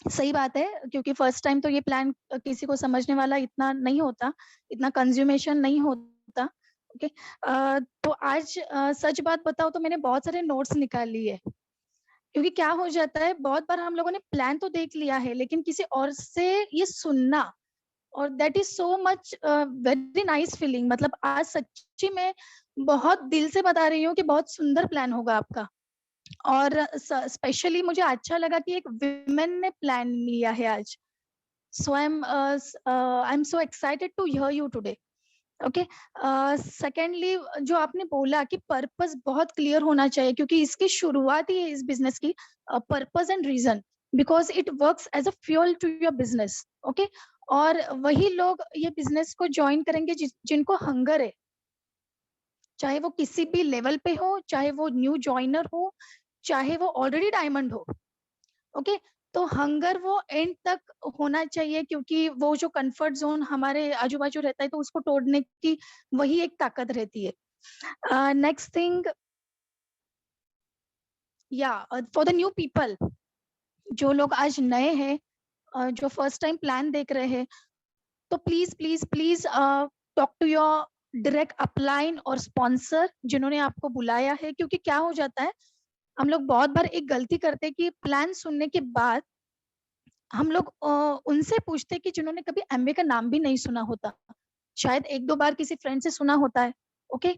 सही बात है, क्योंकि फर्स्ट टाइम तो ये प्लान किसी को समझने वाला इतना नहीं होता, इतना कंज्यूमेशन नहीं होता। ओके, तो आज सच बात बताओ तो मैंने बहुत सारे नोट्स निकाल लिए, क्योंकि क्या हो जाता है बहुत बार हम लोगों ने प्लान तो देख लिया है लेकिन किसी और से ये सुनना, और that is so much very nice feeling. मतलब आज सच्ची में बहुत दिल से बता रही हूँ कि बहुत सुंदर प्लान होगा आपका, और स्पेशली मुझे अच्छा लगा कि एक विमेन ने प्लान लिया है आज। So I am so excited to hear you today. Okay, secondly जो आपने बोला कि पर्पस बहुत क्लियर होना चाहिए, क्योंकि इसकी शुरुआत ही है इस बिजनेस की, purpose and reason, because it works as a fuel to your business. Okay, और वही लोग ये बिजनेस को ज्वाइन करेंगे जिनको हंगर है, चाहे वो किसी भी लेवल पे हो, चाहे वो न्यू ज्वाइनर हो, चाहे वो ऑलरेडी डायमंड हो। ओके, तो हंगर वो एंड तक होना चाहिए, क्योंकि वो जो कंफर्ट जोन हमारे आजू बाजू रहता है तो उसको तोड़ने की वही एक ताकत रहती है। नेक्स्ट थिंग, या फॉर द न्यू पीपल, जो लोग आज नए हैं, जो फर्स्ट टाइम प्लान देख रहे हैं, तो please please please talk to your direct upline और स्पॉन्सर जिन्होंने आपको बुलाया है। क्योंकि क्या हो जाता है, हम लोग बहुत बार एक गलती करते हैं कि प्लान सुनने के बाद हम लोग उनसे पूछते हैं कि जिन्होंने कभी एमवे का नाम भी नहीं सुना होता, शायद एक दो बार किसी फ्रेंड से सुना होता है। ओके,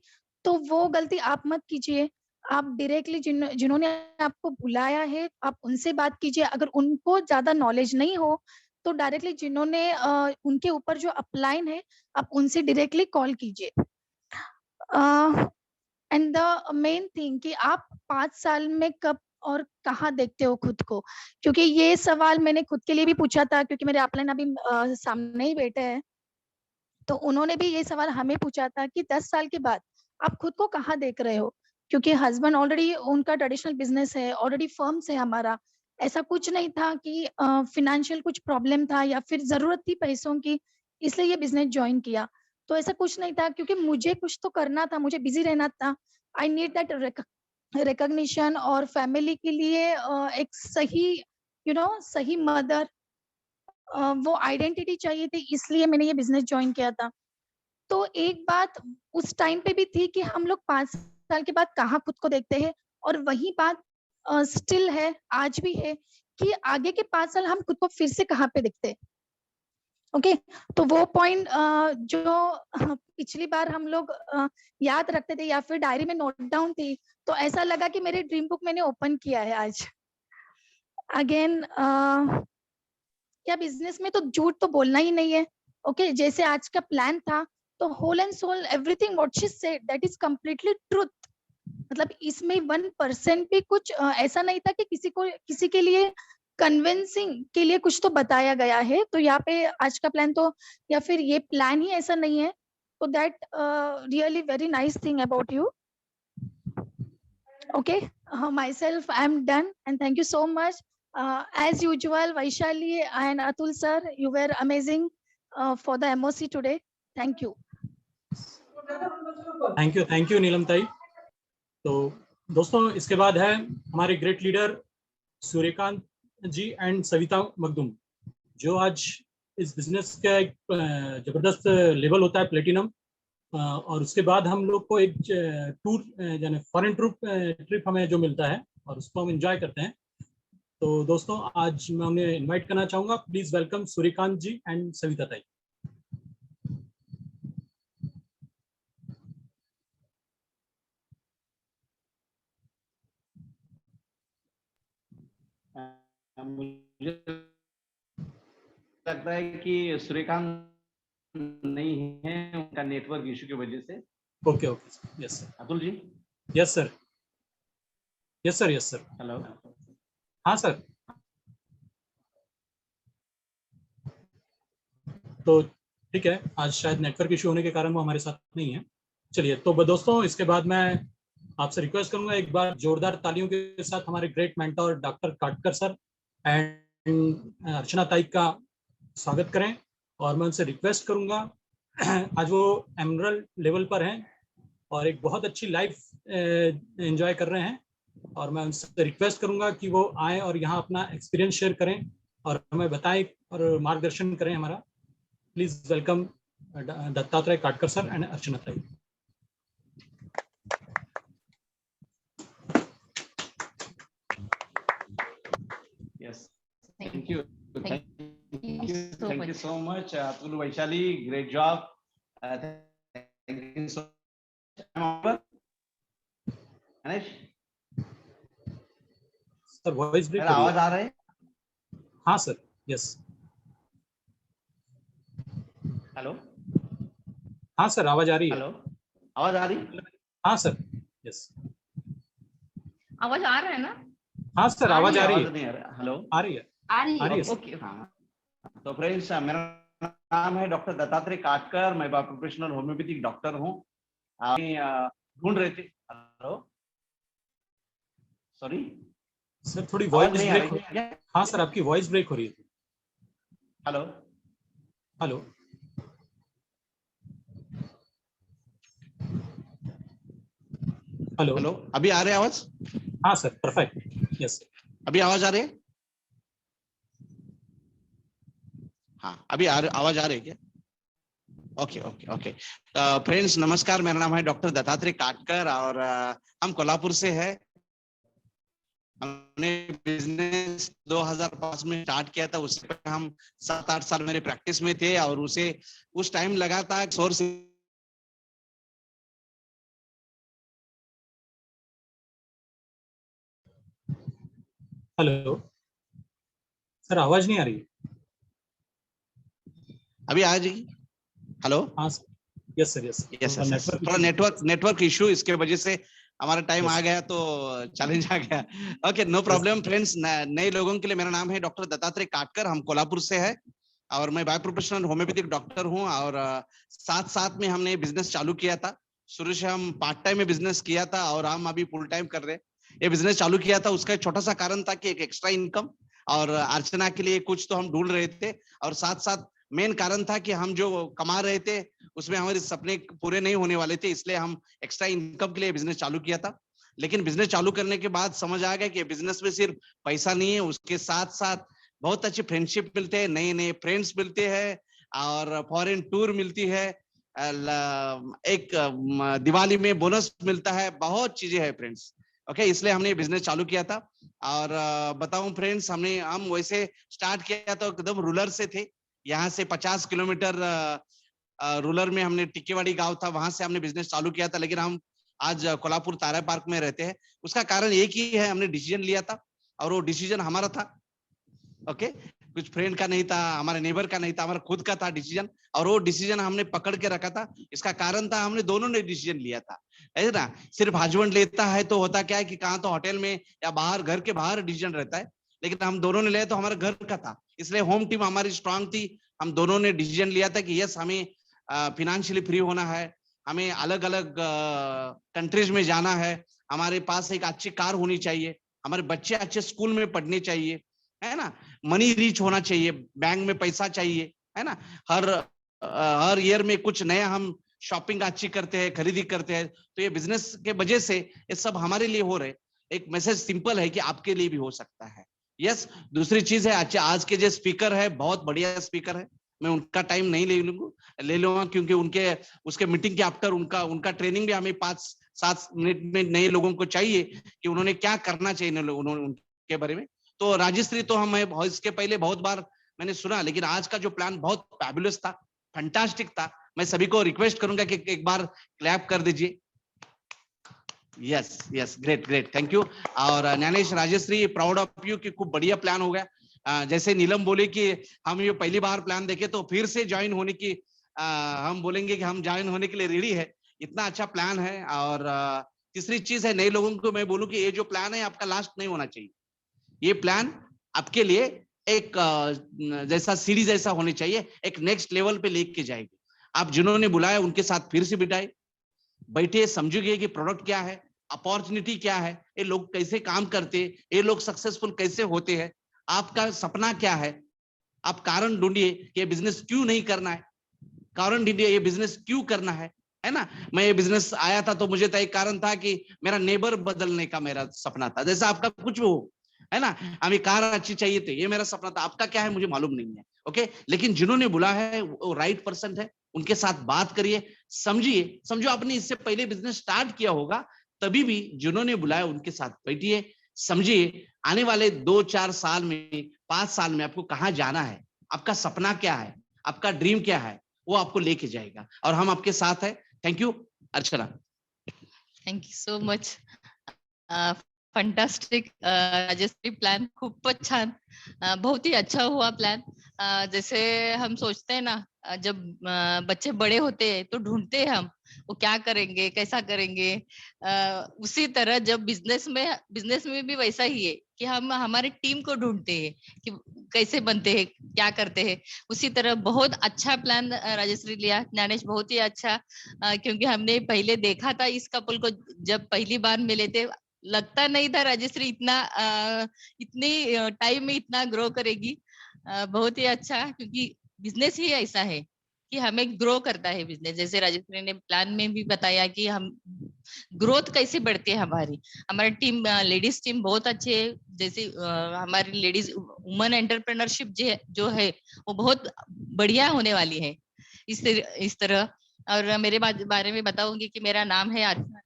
तो वो गलती आप मत कीजिए। आप डायरेक्टली जिन्होंने आपको बुलाया है आप उनसे बात कीजिए। अगर उनको ज्यादा नॉलेज नहीं हो तो डायरेक्टली जिन्होंने उनके ऊपर जो अपलाइन है आप उनसे डायरेक्टली कॉल कीजिए। एंड द मेन थिंग कि आप 5 साल में कब और कहाँ देखते हो खुद को, क्योंकि ये सवाल मैंने खुद के लिए भी पूछा था, क्योंकि मेरे अपलाइन अभी सामने ही बैठे हैं, तो उन्होंने भी ये सवाल हमें पूछा था कि 10 साल के बाद आप खुद को कहाँ देख रहे हो। क्योंकि हस्बैंड ऑलरेडी उनका ट्रेडिशनल बिजनेस है, ऑलरेडी फर्म्स है हमारा, ऐसा कुछ नहीं था कि फिनेंशियल कुछ प्रॉब्लम था या फिर जरूरत थी पैसों की इसलिए ये बिजनेस ज्वाइन किया। तो ऐसा कुछ नहीं था, क्योंकि मुझे कुछ तो करना था, मुझे बिजी रहना था। आई नीड दैट रिकॉग्निशन, और फैमिली के लिए एक सही सही मदर, वो आइडेंटिटी चाहिए थी, इसलिए मैंने ये बिजनेस ज्वाइन किया था। तो एक बात उस टाइम पे भी थी कि हम लोग 5 साल के बाद कहाँ खुद को देखते हैं, और वही बात स्टिल है, आज भी है कि आगे के 5 साल हम खुद को फिर से कहाँ पे देखते हैं। ओके, तो वो पॉइंट जो पिछली बार हम लोग याद रखते थे या फिर डायरी में नोट डाउन थी, तो ऐसा लगा कि मेरे ड्रीम बुक मैंने ओपन किया है आज। अगेन क्या बिजनेस में तो झूठ तो बोलना ही नहीं है। ओके, जैसे आज का प्लान था तो whole and soul everything what she said that is completely truth. मतलब इसमें 1% भी कुछ ऐसा नहीं था कि किसी के लिए कन्विंसिंग के लिए कुछ तो बताया गया है। तो यहाँ पे आज का प्लान तो या फिर ये प्लान ही ऐसा नहीं है। तो that really very nice thing about you. Okay, myself, I'm done, and thank you so much. As usual, Vaishali and Atul sir, you were amazing for the MOC today. Thank you. Thank you Neelam Tai. तो दोस्तों इसके बाद है हमारे great leader Suryakant ji and Savita Makhdoom, जो आज इस business का एक जबरदस्त लेवल होता है प्लेटिनम, और उसके बाद हम लोग को एक टूर यानी फॉरेन ट्रिप हमें जो मिलता है और उसको हम एंजॉय करते हैं। तो दोस्तों आज मैं उन्हें इनवाइट करना चाहूंगा, please welcome Suryakant ji and Savita tai. मुझे लगता है कि सूर्यकांत नहीं है, उनका नेटवर्क इशू की वजह से। Okay okay, yes sir. Atul ji. Yes sir, yes sir, yes sir. Hello. हाँ सर। तो ठीक है, आज शायद नेटवर्क इशू होने के कारण वो हमारे साथ नहीं है। चलिए, तो दोस्तों इसके बाद मैं आपसे रिक्वेस्ट करूंगा एक बार जोरदार तालियों के साथ हमारे ग्रेट मेंटर डॉक्टर काटकर सर एंड अर्चना ताई का स्वागत करें। और मैं उनसे रिक्वेस्ट करूंगा, आज वो एमरल्ड लेवल पर हैं और एक बहुत अच्छी लाइफ एंजॉय कर रहे हैं, और मैं उनसे रिक्वेस्ट करूंगा कि वो आए और यहाँ अपना एक्सपीरियंस शेयर करें और हमें बताएं और मार्गदर्शन करें हमारा। प्लीज वेलकम दत्तात्रेय काटकर सर एंड अर्चना ताई। Yes, thank you. Thank you so much, Atul, Vaishali. Great job. Thank you so much. Anish, sir voice break, मेरा आवाज आ रहा है? हाँ सर, यस। हेलो। हाँ सर, आवाज आ रही है। हेलो, आवाज आ रही है? हाँ सर, यस। आवाज आ रहा है ना? हाँ सर, आवाज आ रही है। नहीं आ रहा। हेलो, आ रही है, आ रही है। ओके, हाँ। तो फ्रेंड्स, मेरा नाम है डॉक्टर दत्तात्रेय काटकर, मैं बाय प्रोफेशनल होम्योपैथिक डॉक्टर हूँ। ढूंढ रहे थे। हेलो, सॉरी सर, थोड़ी वॉइस ब्रेक हो रही है। हाँ सर, आपकी वॉइस ब्रेक हो रही है। हेलो, हेलो, हेलो, हेलो, अभी आ रहे आवाज? हाँ सर, परफेक्ट, यस। अभी आवाज आ रही है? हाँ, अभी आवाज आ रही है क्या? Okay okay okay. फ्रेंड्स नमस्कार, मेरा नाम है डॉक्टर दत्तात्रेय काटकर और हम कोल्हापुर से है। हमने बिजनेस 2005 में स्टार्ट किया था। उससे पहले हम 7-8 साल मेरे प्रैक्टिस में थे और उस टाइम लगा था सोर्स। हेलो सर, आवाज नहीं आ रही। अभी आ जाएगी। हेलो, हाँ sir, yes sir, yes. Yes, थोड़ा नेटवर्क इशू, इसके वजह से हमारा टाइम आ गया तो चैलेंज आ गया। Okay, no problem. फ्रेंड्स, नए लोगों के लिए मेरा नाम है डॉक्टर दत्तात्रेय काटकर, हम कोल्हापुर से है और मैं बाय प्रोफेशनल होम्योपैथिक डॉक्टर हूँ। और साथ में हमने बिजनेस चालू किया था। शुरू से हम पार्ट टाइम में बिजनेस किया था और हम अभी फुल टाइम कर रहे हैं। ये बिजनेस चालू किया था, उसका एक छोटा सा कारण था कि एक एक्स्ट्रा इनकम और अर्चना के लिए कुछ तो हम ढूंढ रहे थे, और साथ मेन कारण था कि हम जो कमा रहे थे उसमें हमारे सपने पूरे नहीं होने वाले थे, इसलिए हम एक्स्ट्रा इनकम के लिए बिजनेस चालू किया था। लेकिन बिजनेस चालू करने के बाद समझ आ गया कि बिजनेस में सिर्फ पैसा नहीं है, उसके साथ साथ बहुत अच्छी फ्रेंडशिप मिलते हैं, नए फ्रेंड्स मिलते हैं और फॉरेन टूर मिलती है, एक दिवाली में बोनस मिलता है, बहुत चीजें हैं फ्रेंड्स। ओके, इसलिए हमने बिजनेस चालू किया था। और बताऊं फ्रेंड्स, हम वैसे स्टार्ट किया तो एकदम रूरल से थे। यहाँ से 50 किलोमीटर रूरल में हमने टिक्केवाड़ी गांव था, वहां से हमने बिजनेस चालू किया था। लेकिन हम आज कोल्हापुर तारा पार्क में रहते हैं। उसका कारण एक ही है, हमने डिसीजन लिया था और वो डिसीजन हमारा था। ओके, कुछ फ्रेंड का नहीं था, हमारे नेबर का नहीं था, हमारा खुद का था डिसीजन, और वो डिसीजन हमने पकड़ के रखा था। इसका कारण था हमने दोनों ने डिसीजन लिया था, है ना। सिर्फ हस्बैंड लेता है तो होता क्या है कि कहाँ तो होटल में या बाहर, घर के बाहर डिसीजन रहता है, लेकिन हम दोनों ने लिया तो हमारे घर का था, इसलिए होम टीम हमारी स्ट्रांग थी। हम दोनों ने डिसीजन लिया था कि यस, हमें फाइनेंशियली फ्री होना है, हमें अलग अलग कंट्रीज में जाना है, हमारे पास एक अच्छी कार होनी चाहिए, हमारे बच्चे अच्छे स्कूल में पढ़ने चाहिए, है ना, मनी रीच होना चाहिए, बैंक में पैसा चाहिए, है ना, हर ईयर में कुछ नया हम शॉपिंग अच्छी करते हैं, खरीदी करते हैं, तो ये बिजनेस के वजह से ये सब हमारे लिए हो रहे। एक मैसेज सिंपल है कि आपके लिए भी हो सकता है। यस, दूसरी चीज है, अच्छा आज के जो स्पीकर है बहुत बढ़िया स्पीकर है, मैं उनका टाइम नहीं ले लूंगा क्योंकि उसके मीटिंग के आफ्टर उनका ट्रेनिंग भी हमें 5-7 मिनट में नए लोगों को चाहिए कि उन्होंने क्या करना चाहिए उन्होंने उनके बारे में। तो राजश्री तो हम इसके पहले बहुत बार मैंने सुना, लेकिन आज का जो प्लान बहुत फैबुलस था, फैंटास्टिक था। मैं सभी को रिक्वेस्ट करूंगा कि एक बार क्लैप कर दीजिए। Yes, great, thank you. और Gyanesh, Rajashree, proud of you कि खूब बढ़िया प्लान हो गया। जैसे नीलम बोले कि हम ये पहली बार प्लान देखे तो फिर से ज्वाइन होने की हम बोलेंगे कि हम ज्वाइन होने के लिए रेडी है, इतना अच्छा प्लान है। और तीसरी चीज है, नए लोगों को मैं बोलूं कि ये जो प्लान है आपका लास्ट नहीं होना चाहिए, ये प्लान आपके लिए एक जैसा सीढ़ी जैसा होनी चाहिए, एक नेक्स्ट लेवल पे लेके जाएगी। आप जिन्होंने बुलाया उनके साथ फिर से बैठे, समझिए कि प्रोडक्ट क्या है, अपॉर्चुनिटी क्या है, ये लोग कैसे काम करते हैं, ये लोग सक्सेसफुल कैसे होते हैं, आपका सपना क्या है, आप कारण ढूंढिए कि ये बिजनेस क्यों नहीं करना है, कारण ढूंढिए ये बिजनेस क्यों करना है ना। मैं ये बिजनेस आया था तो मुझे तो एक कारण था कि मेरा नेबर बदलने का मेरा सपना था, जैसा आपका कुछ भी हो, है ना, हमें कार अच्छी चाहिए थी, ये मेरा सपना था। आपका क्या है मुझे मालूम नहीं है, ओके, लेकिन जिन्होंने बुला है वो राइट पर्सन है, उनके साथ बात करिए, समझो आपने इससे पहले बिजनेस स्टार्ट किया होगा, तभी भी जिन्होंने बुलाया उनके साथ बैठिए, समझिए आने वाले 2-4 साल में, 5 साल में आपको कहाँ जाना है, आपका सपना क्या है, आपका ड्रीम क्या है, वो आपको लेके जाएगा और हम आपके साथ है। Thank you Archana. Thank you so much. Fantastic Rajshree, plan खूपच छान. बहुत ही अच्छा हुआ प्लान. जैसे हम सोचते हैं ना, जब बच्चे बड़े होते हैं तो ढूंढते हैं हम वो क्या करेंगे, कैसा करेंगे. उसी तरह जब बिजनेस में भी वैसा ही है कि हम हमारी टीम को ढूंढते हैं कि कैसे बनते हैं, क्या करते हैं. उसी तरह बहुत अच्छा प्लान राजश्री लिया. ज्ञानेश बहुत ही अच्छा, क्योंकि हमने पहले देखा था इस कपल को, जब पहली बार मिले थे लगता नहीं था राजश्री इतनी टाइम में इतना ग्रो करेगी. बहुत ही अच्छा, क्योंकि बिजनेस ही ऐसा है कि हमें ग्रो करता है बिजनेस. जैसे राजश्री ने प्लान में भी बताया कि हम ग्रोथ कैसे बढ़ती है हमारी टीम, लेडीज टीम बहुत अच्छे है. जैसे हमारी लेडीज वुमन एंटरप्रेन्योरशिप जो है वो बहुत बढ़िया होने वाली है इस तरह. और मेरे बारे में बताऊंगी कि मेरा नाम है अर्चना.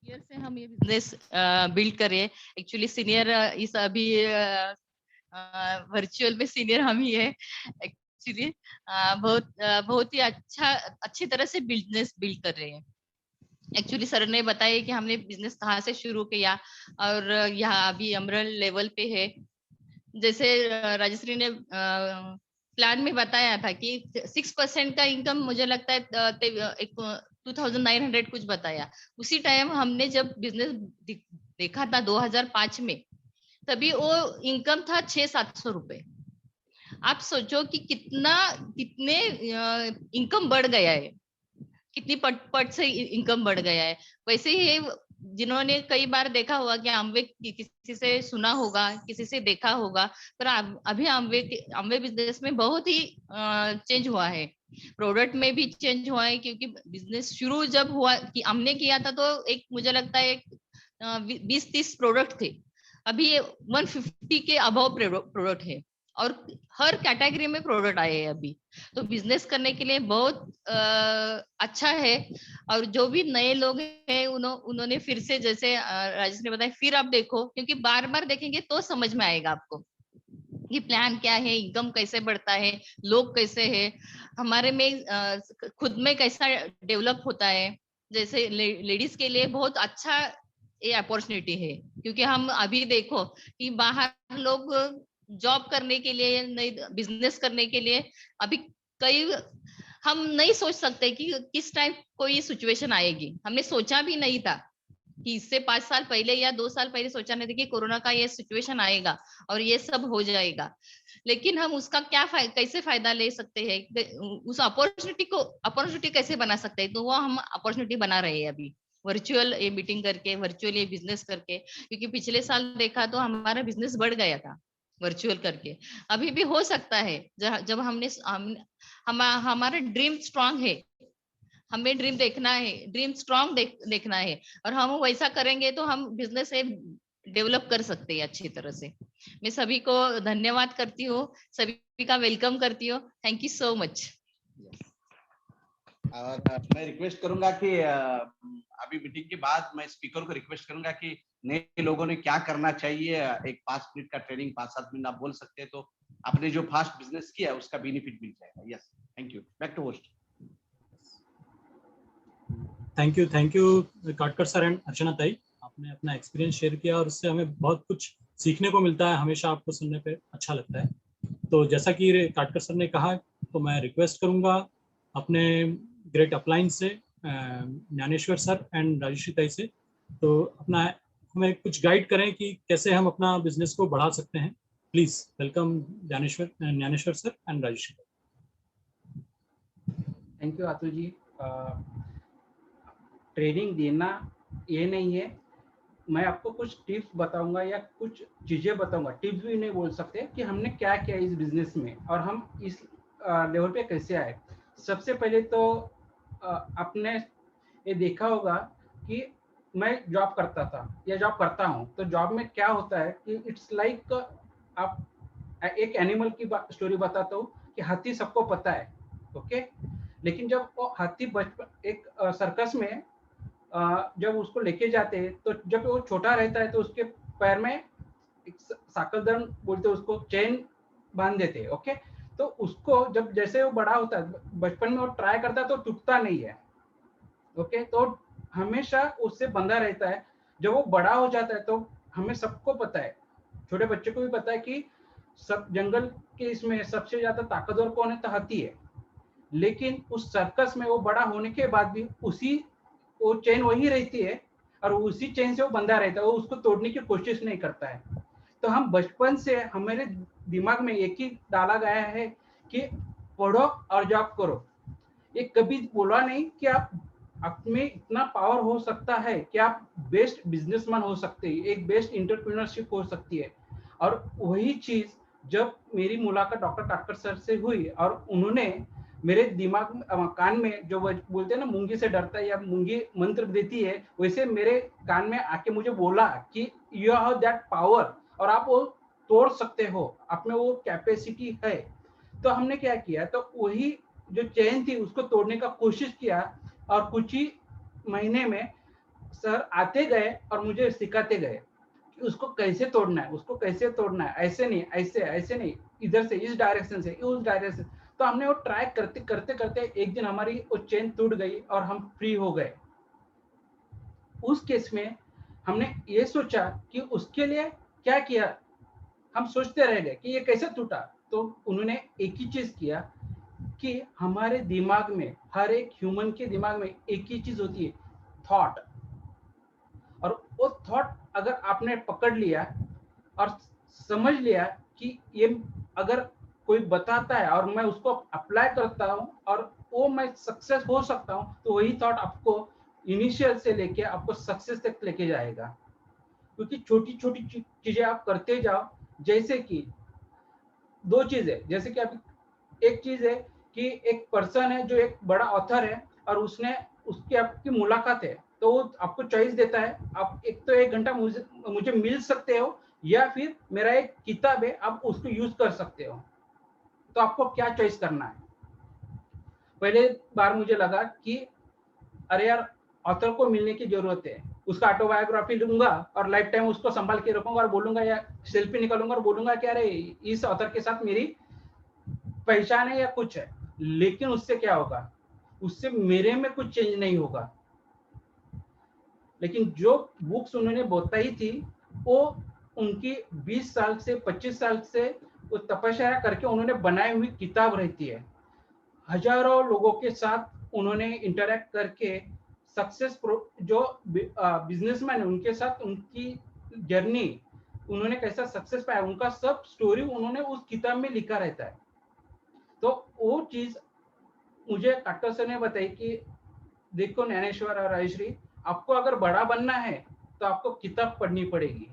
ईयर से हम ये बिजनेस बिल्ड कर रहे हैं. एक्चुअली सीनियर इस अभी वर्चुअल में सीनियर हम ही है एक्चुअली. बहुत ही अच्छी तरह से बिजनेस बिल्ड कर रहे हैं. एक्चुअली सर ने बताया कि हमने बिजनेस कहाँ से शुरू किया और यहाँ अभी अमरल लेवल पे है. जैसे राजश्री ने प्लान में बताया था कि 6% का इनकम, मुझे लगता है एक 2900 कुछ बताया. उसी टाइम हमने जब बिजनेस देखा था 2005 में, तभी वो इनकम था 600-700 रुपए. आप सोचो कि कितने इनकम बढ़ गया है, कितनी पट से इनकम बढ़ गया है. वैसे ही जिन्होंने कई बार देखा होगा कि अमवे किसी से सुना होगा, किसी से देखा होगा, पर अभी अमवे बिजनेस में बहुत ही चेंज हुआ है. प्रोडक्ट में भी चेंज हुआ है, क्योंकि बिजनेस शुरू जब हुआ कि हमने किया था तो एक मुझे लगता है 20-30 प्रोडक्ट थे. अभी 150 के अबव प्रोडक्ट है और हर कैटेगरी में प्रोडक्ट आए हैं अभी. तो बिजनेस करने के लिए बहुत अच्छा है. और जो भी नए लोग हैं उन्होंने फिर से, जैसे राजेश ने बताया, फिर आप देखो, क्योंकि बार बार देखेंगे तो समझ में आएगा आपको कि प्लान क्या है, इनकम कैसे बढ़ता है, लोग कैसे है, हमारे में खुद में कैसा डेवलप होता है. जैसे लेडीज के लिए बहुत अच्छा ये अपॉर्चुनिटी है, क्योंकि हम अभी देखो कि बाहर लोग जॉब करने के लिए, नई बिजनेस करने के लिए, अभी कई हम नहीं सोच सकते कि किस टाइम कोई सिचुएशन आएगी. हमने सोचा भी नहीं था कि इससे 5 साल पहले या 2 साल पहले सोचा नहीं था कि कोरोना का ये सिचुएशन आएगा और ये सब हो जाएगा. लेकिन हम उसका कैसे फायदा ले सकते हैं, उस अपॉर्चुनिटी कैसे बना सकते हैं, तो वो हम अपॉर्चुनिटी बना रहे हैं अभी. वर्चुअल ये मीटिंग करके, वर्चुअल ये बिजनेस करके, क्योंकि पिछले साल देखा तो हमारा बिजनेस बढ़ गया था वर्चुअल करके। अभी भी हो सकता है जब हमारा ड्रीम स्ट्रांग है, हमें ड्रीम देखना है, ड्रीम स्ट्रांग देखना है, और हम वैसा करेंगे तो हम बिजनेस डेवलप कर सकते हैं अच्छी तरह से। मैं सभी को धन्यवाद करती हूँ, सभी का वेलकम करती हूँ। Thank you so much. और मैं रिक्वेस्ट करूंगा कि अभी मीटिंग के बाद मैं स्पीकर को रिक्वेस्ट करूंगा कि नए लोगों ने क्या करना चाहिए, एक 5 मिनट का ट्रेनिंग 5-7 मिनट आप बोल सकते हैं तो आपने जो फास्ट बिजनेस किया उसका बेनिफिट मिल जाएगा। Yes, thank you. Back to host. Thank you Katkar sir and Archana tai, आपने अपना एक्सपीरियंस शेयर किया और उससे हमें बहुत कुछ सीखने को मिलता है, हमेशा आपको सुनने पे अच्छा लगता है। तो जैसा कि काटकर सर ने कहा, तो मैं रिक्वेस्ट करूंगा अपने ग्रेट अपलाइन से ज्ञानेश्वर सर एंड राजश्री ताई से, तो अपना हमें कुछ गाइड करें कि कैसे हम अपना बिजनेस को बढ़ा सकते हैं। Please welcome Dnyaneshwar sir and Rajashree. Thank you Atu ji. Training देना ये नहीं है, मैं आपको कुछ टिप्स बताऊंगा या कुछ चीज़ें बताऊंगा, टिप्स भी नहीं बोल सकते, कि हमने क्या किया इस बिजनेस में और हम इस लेवल पे कैसे आए। सबसे पहले तो आपने ये देखा होगा कि मैं जॉब करता था या जॉब करता हूँ, तो जॉब में क्या होता है कि इट्स लाइक आप एक एनिमल की स्टोरी बताता हूँ कि हाथी सबको पता है, ओके। लेकिन जब वो हाथी बचपन एक सर्कस में जब उसको लेके जाते हैं, तो जब वो छोटा रहता है तो उसके पैर में एक साकलदन बोलते हैं उसको, चेन बांध देते हैं, ओके। तो उसको जब जैसे वो बड़ा होता है, बचपन में वो ट्राई करता है तो टूटता नहीं है, ओके। तो हमेशा उससे बंधा रहता है। जब वो बड़ा हो जाता है तो हमें सबको पता है, छोटे बच्चे को भी पता है कि सब जंगल के इसमें सबसे ज्यादा ताकतवर कौन है, तो हाथी है। लेकिन उस सर्कस में वो बड़ा होने के बाद भी वो चेन वही रहती है और उसी चेन से वो बंधा रहता है, वो उसको तोड़ने की कोशिश नहीं करता है। तो हम बचपन से हमारे दिमाग में एक ही डाला गया है कि पढ़ो और जॉब करो। ये कभी बोला नहीं कि आप में इतना पावर हो सकता है कि आप बेस्ट बिजनेसमैन हो सकते हैं, एक बेस्ट एंटरप्रेन्योरशिप हो सकती है। और वही चीज जब मेरी मुलाकात डॉक्टर काटकर सर से हुई और उन्होंने मेरे दिमाग में कान में जो बोलते हैं ना, मूंगी से डरता है या मूंगी मंत्र देती है, वैसे मेरे कान में आके मुझे बोला कि यू हैव दैट पावर और आप वो तोड़ सकते हो, आप में वो कैपेसिटी है। तो हमने क्या किया, तो वही जो चेन थी उसको तोड़ने का कोशिश किया और कुछ ही महीने में सर आते गए और मुझे सिखाते गए कि उसको कैसे तोड़ना है, उसको कैसे तोड़ना है, ऐसे नहीं, ऐसे नहीं, इधर से इस डायरेक्शन से उस डायरेक्शन। तो हमने वो ट्राई करते करते करते एक दिन हमारी वो चेन टूट गई और हम फ्री हो गए। उस केस में हमने ये सोचा कि उसके लिए क्या किया, हम सोचते रह गए कि ये कैसे टूटा। तो उन्होंने एक ही चीज किया कि हमारे दिमाग में, हर एक ह्यूमन के दिमाग में एक ही चीज होती है, थॉट। और वो थॉट अगर आपने पकड़ लिया और समझ लिया कि ये अगर कोई बताता है और मैं उसको अप्लाई करता हूँ और वो मैं सक्सेस हो सकता हूँ, तो वही थॉट आपको इनिशियल से लेके आपको सक्सेस तक लेके जाएगा। क्योंकि छोटी छोटी चीजें आप करते जाओ, जैसे कि दो चीजें, जैसे कि आप एक चीज है कि एक पर्सन है जो एक बड़ा ऑथर है और उसने उसकी आपकी मुलाकात है, तो वो आपको चॉइस देता है, आप एक तो 1 घंटा मुझे मिल सकते हो या फिर मेरा एक किताब है आप उसको यूज कर सकते हो। तो आपको क्या चॉइस करना है। पहले बार मुझे लगा कि अरे यार, ऑथर को मिलने की जरूरत है, उसका ऑटोबायोग्राफी लूंगा और लाइफ टाइम उसको संभाल के रखूंगा और बोलूंगा या सेल्फी निकालूंगा और बोलूंगा कि अरे इस ऑथर के साथ मेरी पहचान है या कुछ है। लेकिन उससे क्या होगा, उससे मेरे में कुछ चेंज नहीं होगा। लेकिन जो बुक्स उन्होंने बताई थी वो उनकी 20 साल से 25 साल से वो तपस्या करके उन्होंने बनाई हुई किताब रहती है। हजारों लोगों के साथ उन्होंने इंटरेक्ट करके सक्सेस जो बिजनेसमैन है उनके साथ उनकी जर्नी, उन्होंने कैसा सक्सेस पाया, उनका सब स्टोरी उन्होंने उस किताब में लिखा रहता है। तो वो चीज मुझे काटकर सर ने बताई कि देखो ज्ञानेश्वर और राजश्री, आपको अगर बड़ा बनना है तो आपको किताब पढ़नी पड़ेगी।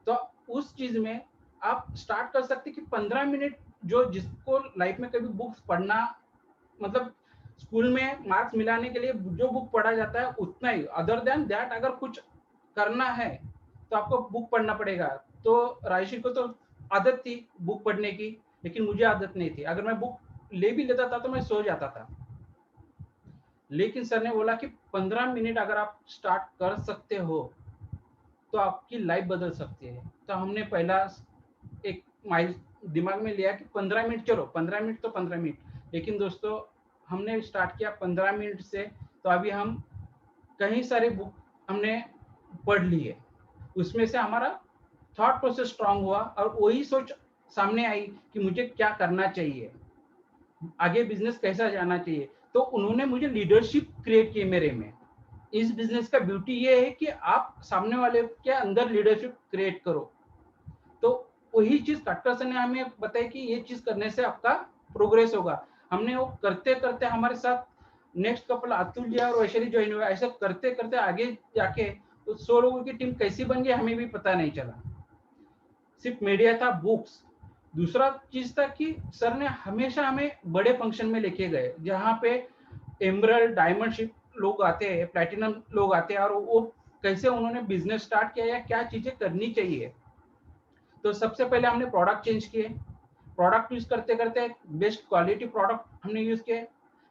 तो उस चीज में आप स्टार्ट कर सकते कि 15 मिनट, जो जिसको लाइफ में कभी बुक्स पढ़ना, मतलब स्कूल में मार्क्स मिलाने के लिए जो बुक पढ़ा जाता है उतना ही, अदर देन दैट अगर कुछ करना है तो आपको बुक पढ़ना पड़ेगा। तो रायश्री को तो आदत थी बुक पढ़ने की, लेकिन मुझे आदत नहीं थी। अगर मैं बुक ले भी लेता था तो मैं सो जाता था। लेकिन सर ने बोला कि 15 मिनट अगर आप स्टार्ट कर सकते हो तो आपकी लाइफ बदल सकती है। तो हमने पहला एक माइल दिमाग में लिया कि 15 मिनट, चलो 15 मिनट तो 15 मिनट। लेकिन दोस्तों हमने स्टार्ट किया 15 मिनट से, तो अभी हम कई सारे बुक हमने पढ़ लिए। उसमें से हमारा थॉट प्रोसेस स्ट्रांग हुआ और वही सोच सामने आई कि मुझे क्या करना चाहिए, आगे बिजनेस कैसा जाना चाहिए। तो उन्होंने मुझे लीडरशिप क्रिएट की मेरे में। इस बिजनेस का ब्यूटी ये है कि आप सामने वाले के अंदर लीडरशिप क्रिएट करो। तो वही चीज काटकर सर ने हमें बताया कि ये चीज करने से आपका प्रोग्रेस होगा। हमने वो करते करते हमारे साथ नेक्स्ट कपल अतुल जी और वैशाली ज्वाइन हुआ। ऐसा करते करते आगे जाके तो 100 लोगों की टीम कैसी बन गई हमें भी पता नहीं चला। सिर्फ मीडिया था, बुक्स। दूसरा चीज था कि सर ने हमेशा हमें बड़े फंक्शन में लेके गए जहाँ पे एमरल्ड डायमंड शिप लोग आते हैं, प्लैटिनम लोग आते हैं, और वो कैसे उन्होंने बिजनेस स्टार्ट किया या क्या चीजें करनी चाहिए। तो सबसे पहले हमने प्रोडक्ट चेंज किए। प्रोडक्ट यूज करते करते बेस्ट क्वालिटी प्रोडक्ट हमने यूज किए,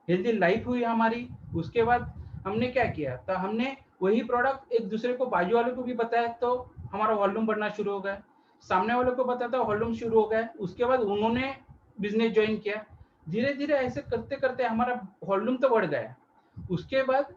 हेल्दी लाइफ हुई हमारी। उसके बाद हमने क्या किया, तो हमने वही प्रोडक्ट एक दूसरे को, बाजू वाले को भी बताया, तो हमारा वॉल्यूम बढ़ना शुरू हो गया। सामने वाले को बताया तो वॉल्यूम शुरू हो गया। उसके बाद उन्होंने बिजनेस ज्वाइन किया। धीरे धीरे ऐसे करते करते हमारा वॉल्यूम तो बढ़ गया। उसके बाद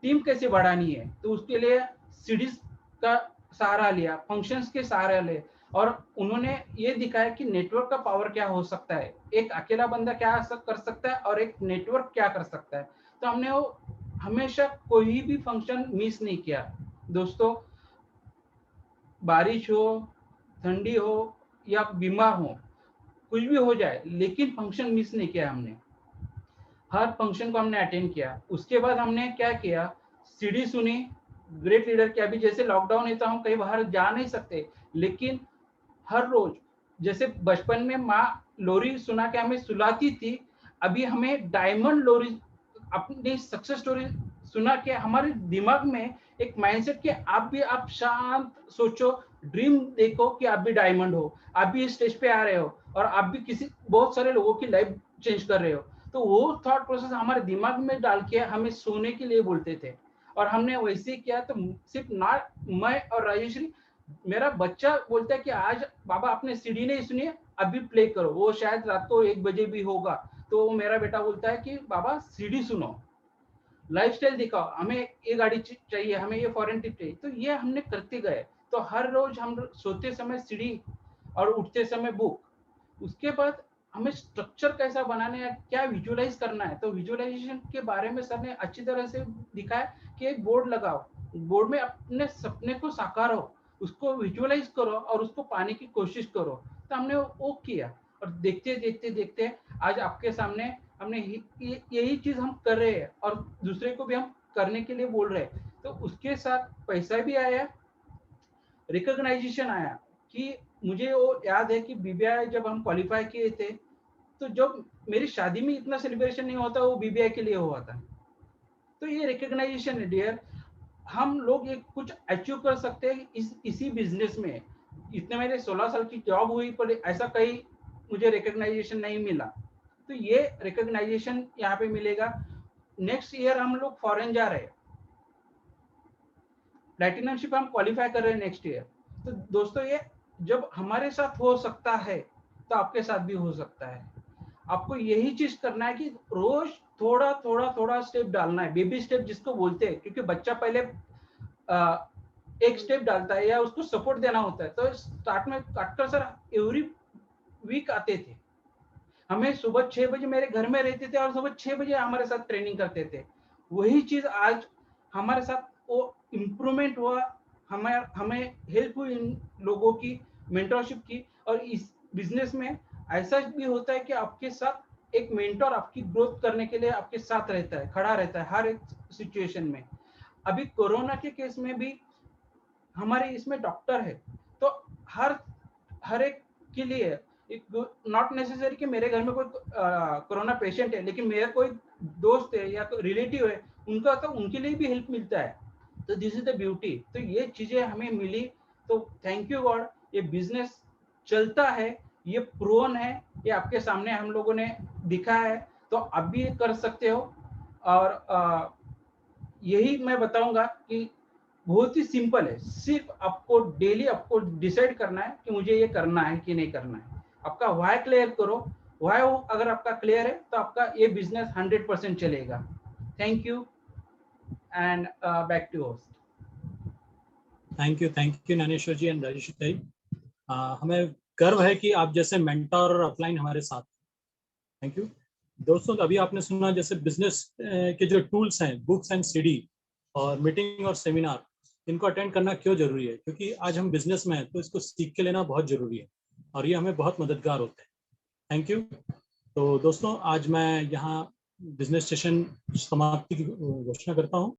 टीम कैसे बढ़ानी है, तो उसके लिए सीडीज का सहारा लिया, फंक्शंस के सहारा लिए, और उन्होंने ये दिखाया कि नेटवर्क का पावर क्या हो सकता है, एक अकेला बंदा क्या कर सकता है और एक नेटवर्क क्या कर सकता है। तो हमने वो हमेशा कोई भी फंक्शन मिस नहीं किया। दोस्तों, बारिश हो, ठंडी हो या बीमार हो, कुछ भी हो जाए, लेकिन फंक्शन मिस नहीं किया हमने। हर फंक्शन को हमने अटेंड किया। उसके बाद हमने क्या किया, सीडी सुनी ग्रेट लीडर की। अभी जैसे लॉकडाउन है तो हम कहीं बाहर जा नहीं सकते, लेकिन हर रोज, जैसे बचपन में माँ लोरी सुना के हमें सुलाती थी, अभी हमें डायमंड लोरी अपनी सक्सेस स्टोरी सुना के हमारे दिमाग में एक माइंडसेट कि आप शांत सोचो, ड्रीम देखो कि आप भी डायमंड हो, आप भी इस स्टेज पे आ रहे हो और आप भी किसी बहुत सारे लोगों की लाइफ चेंज कर रहे हो। तो वो थॉट प्रोसेस हमारे दिमाग में डाल के हमें सोने के लिए बोलते थे, और हमने वैसे ही किया। तो सिर्फ ना मैं और राजेश्री, मेरा बच्चा बोलता है कि आज बाबा आपने सीडी नहीं सुनी है, अभी प्ले करो। वो शायद रात को 1 बजे भी होगा, तो मेरा बेटा बोलता है कि बाबा सीडी सुनो, लाइफस्टाइल दिखाओ, हमें ये गाड़ी चाहिए, हमें ये फॉरेन ट्रिप चाहिए। तो ये हमने करते गए। तो हर रोज हम सोते समय सीडी और उठते समय बुक। उसके बाद हमें स्ट्रक्चर कैसा बनाना है, क्या विजुअलाइज करना है, तो विजुअलाइजेशन के बारे में सर ने अच्छी तरह से दिखाया कि एक बोर्ड लगाओ, बोर्ड में अपने सपने को साकारो, उसको विजुअलाइज करो और उसको पाने की कोशिश करो। तो हमने वो किया, और देखते देखते देखते आज आपके सामने हमने यही चीज हम कर रहे हैं और दूसरे को भी हम करने के लिए बोल रहे हैं। तो उसके साथ पैसा भी आया, रिकॉग्नाइजेशन आया। कि मुझे वो याद है कि बीबीआई जब हम क्वालिफाई किए थे, तो जब मेरी शादी में इतना सेलिब्रेशन नहीं होता, वो बीबीआई के लिए हुआ था। तो ये रिकॉग्नाइजेशन है डियर, हम लोग ये कुछ अचीव कर सकते हैं इसी बिजनेस में। इतने मेरे 16 साल की जॉब हुई, पर ऐसा कहीं मुझे रिकॉग्नाइजेशन नहीं मिला। तो ये रिकॉग्नाइजेशन यहाँ पे मिलेगा। नेक्स्ट ईयर हम लोग फॉरेन जा रहे हैं, प्लैटिनमशिप हम क्वालिफाई कर रहे हैं नेक्स्ट ईयर। तो दोस्तों, ये जब हमारे साथ हो सकता है तो आपके साथ भी हो सकता है। आपको यही चीज करना है कि रोज थोड़ा थोड़ा थोड़ा स्टेप डालना है, बेबी स्टेप जिसको बोलते हैं। क्योंकि बच्चा पहले एक स्टेप डालता है या उसको सपोर्ट देना होता है। तो स्टार्ट में काटकर सर एवरी वीक आते थे, हमें सुबह 6 बजे मेरे घर में रहते थे और सुबह 6 बजे हमारे साथ ट्रेनिंग करते थे। वही चीज आज हमारे साथ वो इम्प्रूवमेंट हुआ, हमें हेल्प हुई इन लोगों की मेंटरशिप की। और इस बिजनेस में ऐसा भी होता है कि आपके साथ एक मेंटर आपकी ग्रोथ करने के लिए आपके साथ रहता है, खड़ा रहता है हर एक सिचुएशन में। अभी कोरोना के केस में भी हमारे इसमें डॉक्टर है, तो हर एक के लिए नॉट नेसेसरी कि मेरे घर में कोई कोरोना पेशेंट है, लेकिन मेरा कोई दोस्त है या कोई रिलेटिव है, उनका तो उनके लिए भी हेल्प मिलता है। तो दिस इज द ब्यूटी। तो ये चीजें हमें मिली, तो थैंक यू गॉड, ये बिजनेस चलता है, ये प्रूवन है, ये आपके सामने हम लोगों ने दिखा है, तो आप भी कर सकते हो। और यही मैं बताऊंगा कि बहुत ही सिंपल है, सिर्फ आपको डेली आपको डिसाइड करना है कि मुझे ये करना है कि नहीं करना है। आपका व्हाई क्लियर करो, व्हाई अगर आपका क्लियर है तो आपका ये बिजनेस 100% चलेगा। Thank you and back to host. Thank you Dnyaneshwar ji and Rajeshree tai. हमें गर्व है कि आप जैसे मेंटर और अपलाइन हमारे साथ। थैंक यू दोस्तों। अभी आपने सुना जैसे बिजनेस के जो टूल्स हैं, बुक्स एंड सीडी और मीटिंग और सेमिनार, इनको अटेंड करना क्यों जरूरी है, क्योंकि आज हम बिजनेस में हैं तो इसको सीख के लेना बहुत जरूरी है और ये हमें बहुत मददगार होता है। Thank you. तो दोस्तों आज मैं यहाँ बिजनेस सेशन समाप्ति की घोषणा करता हूँ।